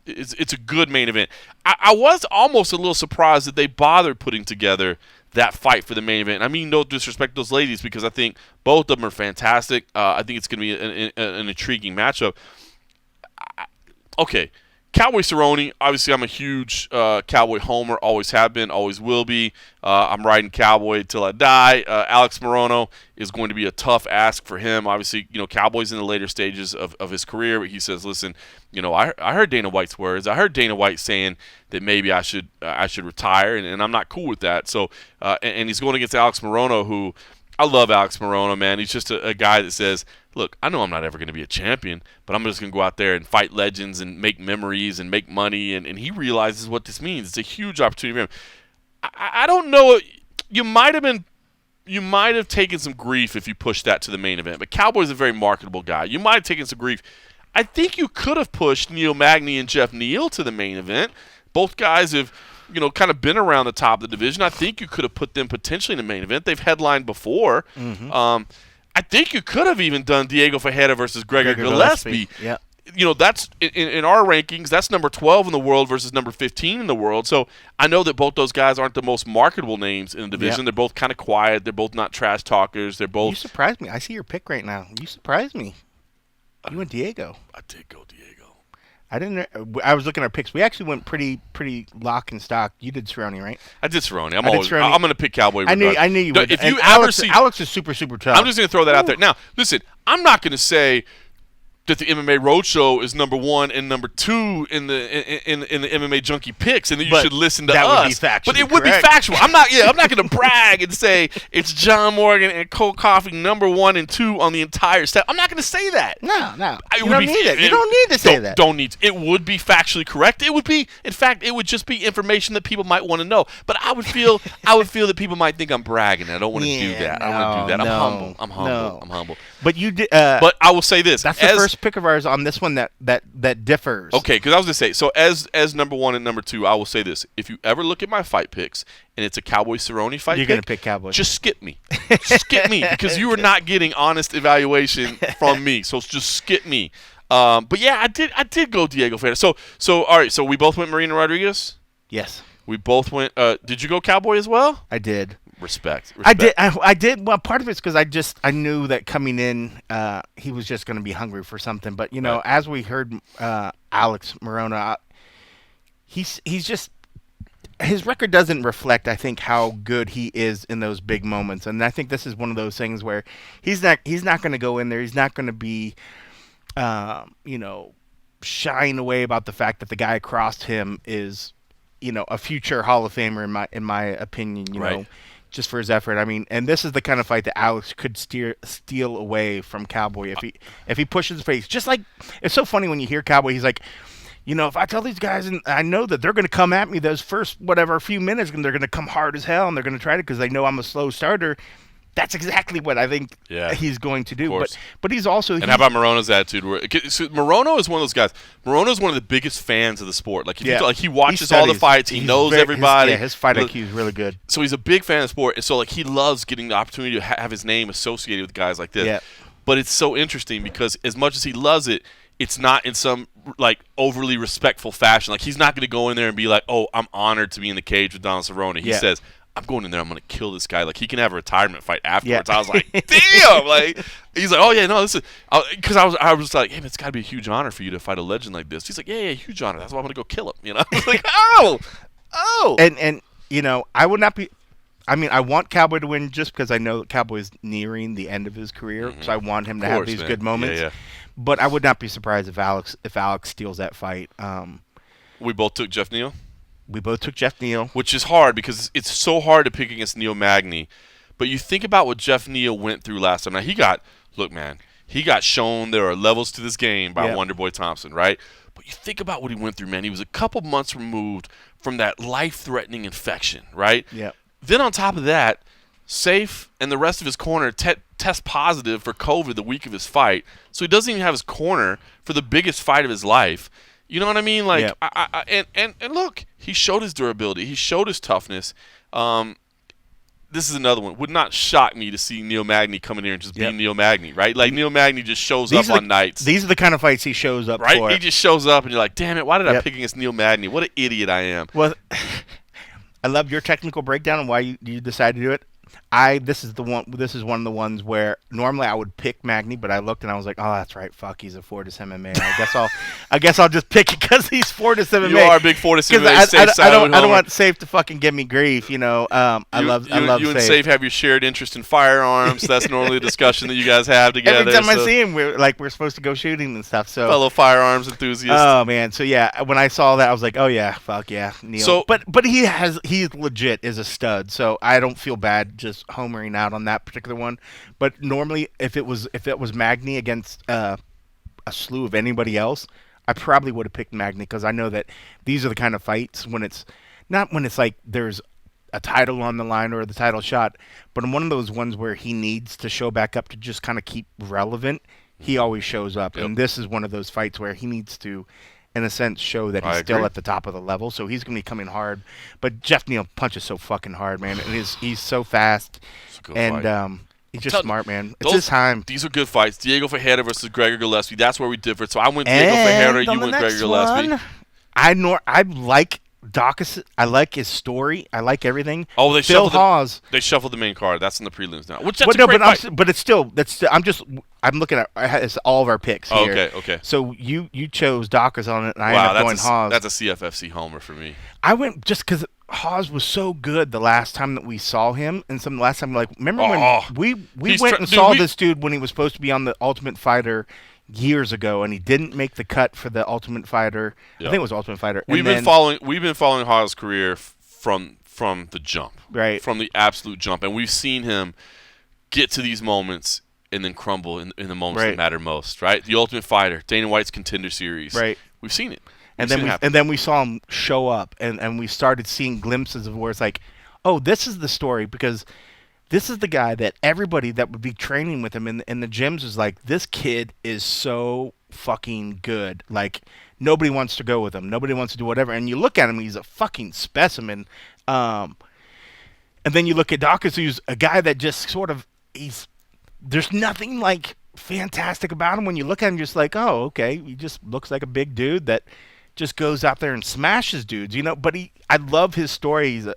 it's a good main event. I was almost a little surprised that they bothered putting together that fight for the main event. I mean, no disrespect to those ladies because I think both of them are fantastic. I think it's going to be an intriguing matchup. Okay. Cowboy Cerrone, obviously I'm a huge Cowboy homer, always have been, always will be. I'm riding Cowboy till I die. Alex Morono is going to be a tough ask for him. Obviously, Cowboy's in the later stages of his career, but he says, listen, I heard Dana White's words. I heard Dana White saying that maybe I should retire, and I'm not cool with that. So, and he's going against Alex Morono, who I love Alex Morono, man. He's just a guy that says, look, I know I'm not ever going to be a champion, but I'm just going to go out there and fight legends and make memories and make money, and he realizes what this means. It's a huge opportunity for him. I don't know. You might have taken some grief if you pushed that to the main event, but Cowboy's a very marketable guy. You might have taken some grief. I think you could have pushed Neil Magny and Jeff Neal to the main event. Both guys have kind of been around the top of the division. I think you could have put them potentially in the main event. They've headlined before. Mm-hmm. I think you could have even done Diego Ferreira versus Gregor Gillespie. Yeah. That's in our rankings, that's number 12 in the world versus number 15 in the world. So I know that both those guys aren't the most marketable names in the division. Yep. They're both kind of quiet. They're both not trash talkers. They're both. You surprised me. I see your pick right now. You surprised me. You went Diego. I did go Diego. I was looking at our picks. We actually went pretty lock and stock. You did Cerrone, right? I did Cerrone. I'm going to pick Cowboy. I knew you would. If you Alex is super tough. I'm just going to throw that out there. Now, listen, I'm not going to say that the MMA Roadshow is number 1 and number 2 in the MMA Junkie picks, and that you should listen to that us. Would be factual. But it would be factual. I'm not going to brag and say it's John Morgan and Cole Coffey number 1 and 2 on the entire staff. I'm not going to say that. No. You don't need it. You don't need to say that. Don't need. It would be factually correct. It would be, in fact, it would just be information that people might want to know. But I would feel that people might think I'm bragging. I don't want to do that. I don't want to do that. I'm humble. I'm humble. But you did. But I will say this. That's the first pick of ours on this one that differs. Okay, because I was gonna say, so as number 1 and number 2, I will say this: if you ever look at my fight picks and it's a Cowboy Cerrone fight, you're gonna pick Cowboy. Just skip me, skip me, because you are not getting honest evaluation from me. So just skip me. But yeah, I did go Diego Ferreira. So all right, so we both went Marina Rodriguez. Yes, we both went. Did you go Cowboy as well? I did. Respect. I did. I did. Well, part of it's because I knew that coming in, he was just going to be hungry for something. But Right. as we heard, Alex Morona, he's just his record doesn't reflect, I think, how good he is in those big moments. And I think this is one of those things where he's not going to go in there. He's not going to be, shying away about the fact that the guy across him is, a future Hall of Famer in my opinion. You know. Just for his effort. I mean, and this is the kind of fight that Alex could steal away from Cowboy if he pushes his face. Just like, it's so funny when you hear Cowboy, he's like, if I tell these guys, and I know that they're going to come at me those first few minutes, and they're going to come hard as hell, and they're going to try to, because they know I'm a slow starter. That's exactly what I think he's going to do. But he's also... And how about Morono's attitude? So Morono is one of those guys. Morono is one of the biggest fans of the sport. Like, he watches all the fights. He knows everybody. His fight IQ is really good. So he's a big fan of the sport. And so, he loves getting the opportunity to have his name associated with guys like this. Yeah. But it's so interesting because as much as he loves it, it's not in some, overly respectful fashion. Like, he's not going to go in there and be like, oh, I'm honored to be in the cage with Donald Cerrone. He says... I'm going in there. I'm going to kill this guy. Like, he can have a retirement fight afterwards. I was like, damn. He's like, oh yeah, no, this is because I was like, hey, man, it's got to be a huge honor for you to fight a legend like this. He's like, yeah, huge honor. That's why I'm going to go kill him. I was like, oh. And I would not be. I mean, I want Cowboy to win just because I know that Cowboy's nearing the end of his career, so I want him to have these good moments. Yeah. But I would not be surprised if Alex steals that fight. We both took Jeff Neal. We both took Jeff Neal. Which is hard because it's so hard to pick against Neil Magny. But you think about what Jeff Neal went through last time. Now, he got shown there are levels to this game by Wonderboy Thompson, right? But you think about what he went through, man. He was a couple months removed from that life-threatening infection, right? Yeah. Then on top of that, Safe and the rest of his corner test positive for COVID the week of his fight. So he doesn't even have his corner for the biggest fight of his life. You know what I mean? And look, he showed his durability. He showed his toughness. This is another one. Would not shock me to see Neil Magny come in here and just be Neil Magny, right? Like, Neil Magny just shows up on nights. These are the kind of fights he shows up for. Right? He just shows up, and you're like, damn it, why did I pick against Neil Magny? What an idiot I am. Well, I love your technical breakdown and why you decided to do it. This is one of the ones where normally I would pick Magny, but I looked and I was like, oh, that's right, fuck, he's a Fortis MMA. I guess I'll just pick it because he's Fortis MMA. You are a big Fortis MMA. I don't want Safe to fucking give me grief, I love you and Safe have your shared interest in firearms. That's normally a discussion that you guys have together. Every time I see him, we're supposed to go shooting and stuff. So fellow firearms enthusiast. Oh man, so yeah, when I saw that, I was like, oh yeah, fuck yeah, Neil. So, but he's legit is a stud. So I don't feel bad just homering out on that particular one. But normally, if it was Magny against a slew of anybody else, I probably would have picked Magny because I know that these are the kind of fights when it's like there's a title on the line or the title shot, but in one of those ones where he needs to show back up to just kind of keep relevant, he always shows up. Yep. And this is one of those fights where he needs to, in a sense, show that he's still at the top of the level. So he's going to be coming hard. But Jeff Neal punches so fucking hard, man. And he's so fast. And he's just smart, man. It's his time. These are good fights. Diego Ferreira versus Gregor Gillespie. That's where we differed. So I went Diego Ferreira. You went Gregor Gillespie. I like Dawkins. I like his story. I like everything. Oh, they Phil Hawes. They shuffled the main card. That's in the prelims now. Which that's a great fight. But it's still. I'm looking at it's all of our picks here. Okay. So you chose Dawkins on it, and I ended up going Hawes. That's a CFFC homer for me. I went just because Hawes was so good the last time that we saw him, and the last time remember when we went and saw this dude when he was supposed to be on the Ultimate Fighter years ago, and he didn't make the cut for the Ultimate Fighter. Yep. I think it was Ultimate Fighter. We've been following Hawes' career from the jump, right? From the absolute jump, and we've seen him get to these moments and then crumble in the moments that matter most, right? The Ultimate Fighter, Dana White's Contender Series, right? We've seen it. And then we saw him show up, and we started seeing glimpses of where it's like, oh, this is the story, because this is the guy that everybody that would be training with him in the gyms was like, this kid is so fucking good. Like, nobody wants to go with him. Nobody wants to do whatever. And you look at him, he's a fucking specimen. And then you look at Dawkins, who's a guy that just sort of, there's nothing like fantastic about him. When you look at him, you're just like, oh, okay, he just looks like a big dude that just goes out there and smashes dudes, but I love his story. He's a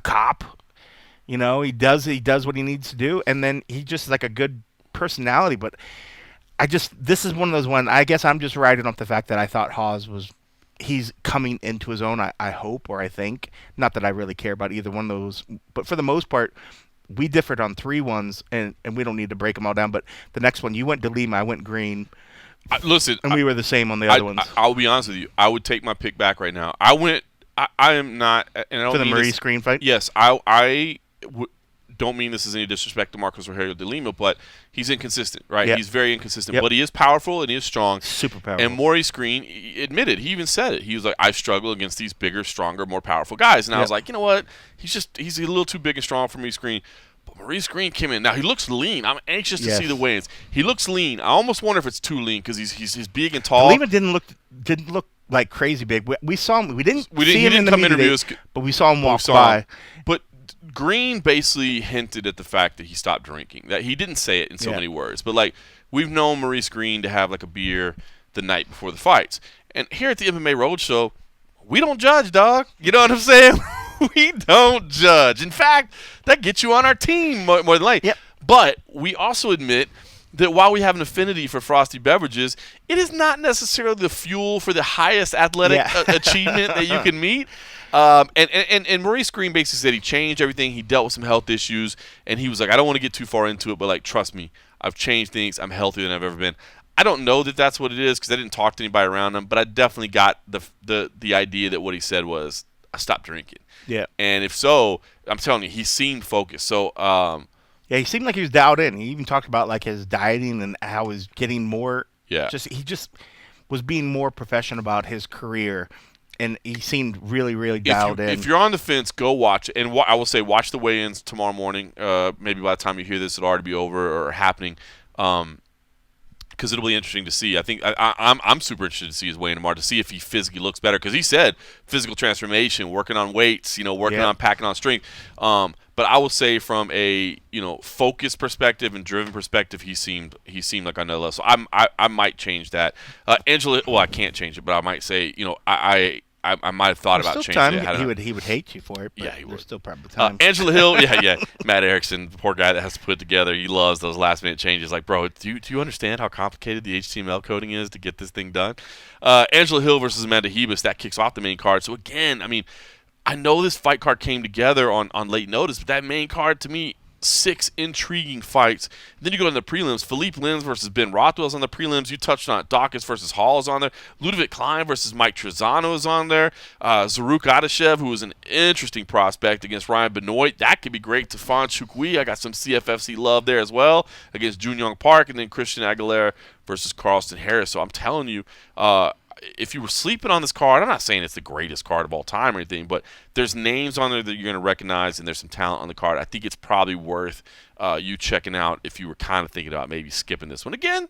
cop, he does what he needs to do, and then he just like a good personality. But this is one of those ones, I guess I'm just riding off the fact that I thought he's coming into his own, I hope, or I think. Not that I really care about either one of those, but for the most part, we differed on 3 ones, and we don't need to break them all down. But the next one, you went to Lima, I went Green. Listen, and we were the same on the other ones. I'll be honest with you. I would take my pick back right now. I am not, and I don't for the mean Marie this, Screen fight. Yes, don't mean this is any disrespect to Marcos Rogelio de Lima, but he's inconsistent, right? Yep. He's very inconsistent, Yep. but he is powerful and he is strong. Super powerful. And Maurice Green admitted, he even said it. He was like, I struggle against these bigger, stronger, more powerful guys. And I was like, you know what? He's a little too big and strong for Maurice Green. But Maurice Green came in. Now, he looks lean. I'm anxious to see the weigh-ins. He looks lean. I almost wonder if it's too lean because he's big and tall. Lima didn't look like crazy big. We saw him. We didn't see him in the come media interviews, but we saw him walk by. But Green basically hinted at the fact that he stopped drinking. That he didn't say it in so many words, but like we've known Maurice Green to have like a beer the night before the fights. And here at the MMA Roadshow, we don't judge, dog. You know what I'm saying? We don't judge. In fact, that gets you on our team more than likely. Yep. But we also admit that while we have an affinity for frosty beverages, it is not necessarily the fuel for the highest athletic achievement that you can meet. And Maurice Green basically said he changed everything. He dealt with some health issues, and he was like, I don't want to get too far into it, but like, trust me, I've changed things. I'm healthier than I've ever been. I don't know that that's what it is because I didn't talk to anybody around him, but I definitely got the idea that what he said was, I stopped drinking. Yeah. And if so, I'm telling you, he seemed focused. So, he seemed like he was dialed in. He even talked about like his dieting and how he's getting more. Yeah. He just was being more professional about his career, and he seemed really, really dialed in. If you're on the fence, go watch it. And I will say, watch the weigh-ins tomorrow morning. Maybe by the time you hear this, it'll already be over or happening. Because it'll be interesting to see. I think I'm super interested to see his weigh-in tomorrow to see if he physically looks better. Because he said physical transformation, working on weights, working on packing on strength. But I will say from a focus perspective and driven perspective, he seemed like another level. So I might change that. Angela, well, I can't change it, but I might say I might have thought about changing it. He would hate you for it. But he would. There's still probably time. Angela Hill, yeah. Matt Erickson, the poor guy that has to put it together. He loves those last minute changes. Like, bro, do you understand how complicated the HTML coding is to get this thing done? Angela Hill versus Amanda Hebus, that kicks off the main card. So again, I mean, I know this fight card came together on late notice, but that main card to me, 6 intriguing fights. Then you go to the prelims. Philippe Lins versus Ben Rothwell's on the prelims. You touched on it. Dawkins versus Hall is on there. Ludovic Klein versus Mike Trezano is on there. Zaruk Adashev, who is an interesting prospect against Ryan Benoit. That could be great. Tafan Chukwi, I got some CFFC love there as well against Junyoung Park. And then Christian Aguilera versus Carlson Harris. So I'm telling you, if you were sleeping on this card, I'm not saying it's the greatest card of all time or anything, but there's names on there that you're going to recognize, and there's some talent on the card. I think it's probably worth you checking out if you were kind of thinking about maybe skipping this one. Again,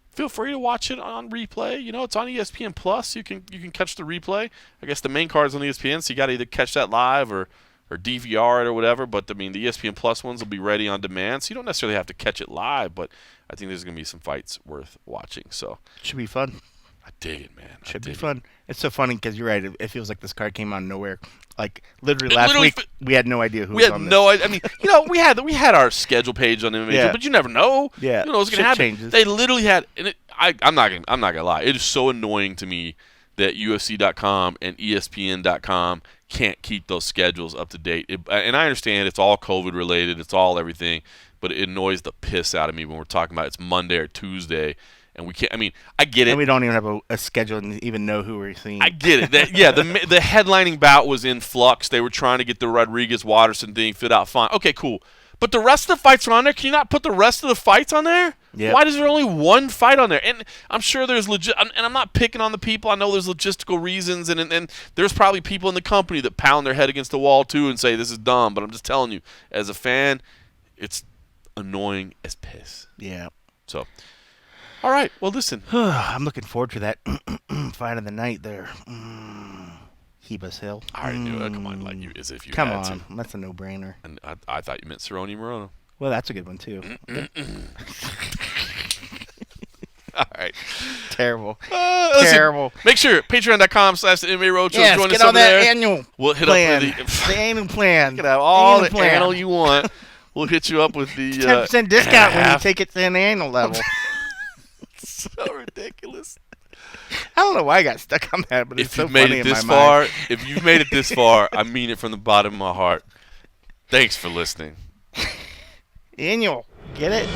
feel free to watch it on replay. It's on ESPN Plus. You can catch the replay. I guess the main card's on ESPN, so you got to either catch that live or DVR it or whatever. But I mean, the ESPN Plus ones will be ready on demand, so you don't necessarily have to catch it live. But I think there's going to be some fights worth watching. So should be fun. I dig it, man. Should be fun. It's so funny because you're right. It feels like this card came out of nowhere. Like literally last week, we had no idea who was on this. We had no idea. I mean, we had our schedule page on MMA, but you never know. Yeah, what's going to happen. Changes. They literally had. And I'm not gonna lie. It is so annoying to me that UFC.com and ESPN.com can't keep those schedules up to date. And I understand it's all COVID related. It's all everything, but it annoys the piss out of me when we're talking about it's Monday or Tuesday. And we can't. I mean, I get it. And we don't even have a schedule and even know who we're seeing. I get it. The headlining bout was in flux. They were trying to get the Rodriguez-Watterson thing fit out fine. Okay, cool. But the rest of the fights are on there. Can you not put the rest of the fights on there? Yeah. Why is there only one fight on there? And I'm sure there's legit. And I'm not picking on the people. I know there's logistical reasons, and there's probably people in the company that pound their head against the wall too and say this is dumb. But I'm just telling you, as a fan, it's annoying as piss. Yeah. So. All right. Well, listen. I'm looking forward to that fight of the night there. Hebus Hill. I already knew it. Come on, like you as if you Come had on, to. that's a no-brainer. And I thought you meant Cerrone Morono. Well, that's a good one too. All right. Terrible. Listen, Terrible. make sure patreon.com/MMA Roadshow. Yes, join get us on over that there. annual We'll hit plan. up with The annual plan. You can have all the plan. annual you want. We'll hit you up with the 10% discount when you half. take it to an annual level. So ridiculous. I don't know why I got stuck on that, but it's If so you've made funny it in this my far, mind. if you've made it this far, I mean it from the bottom of my heart. Thanks for listening. Annual. Get it?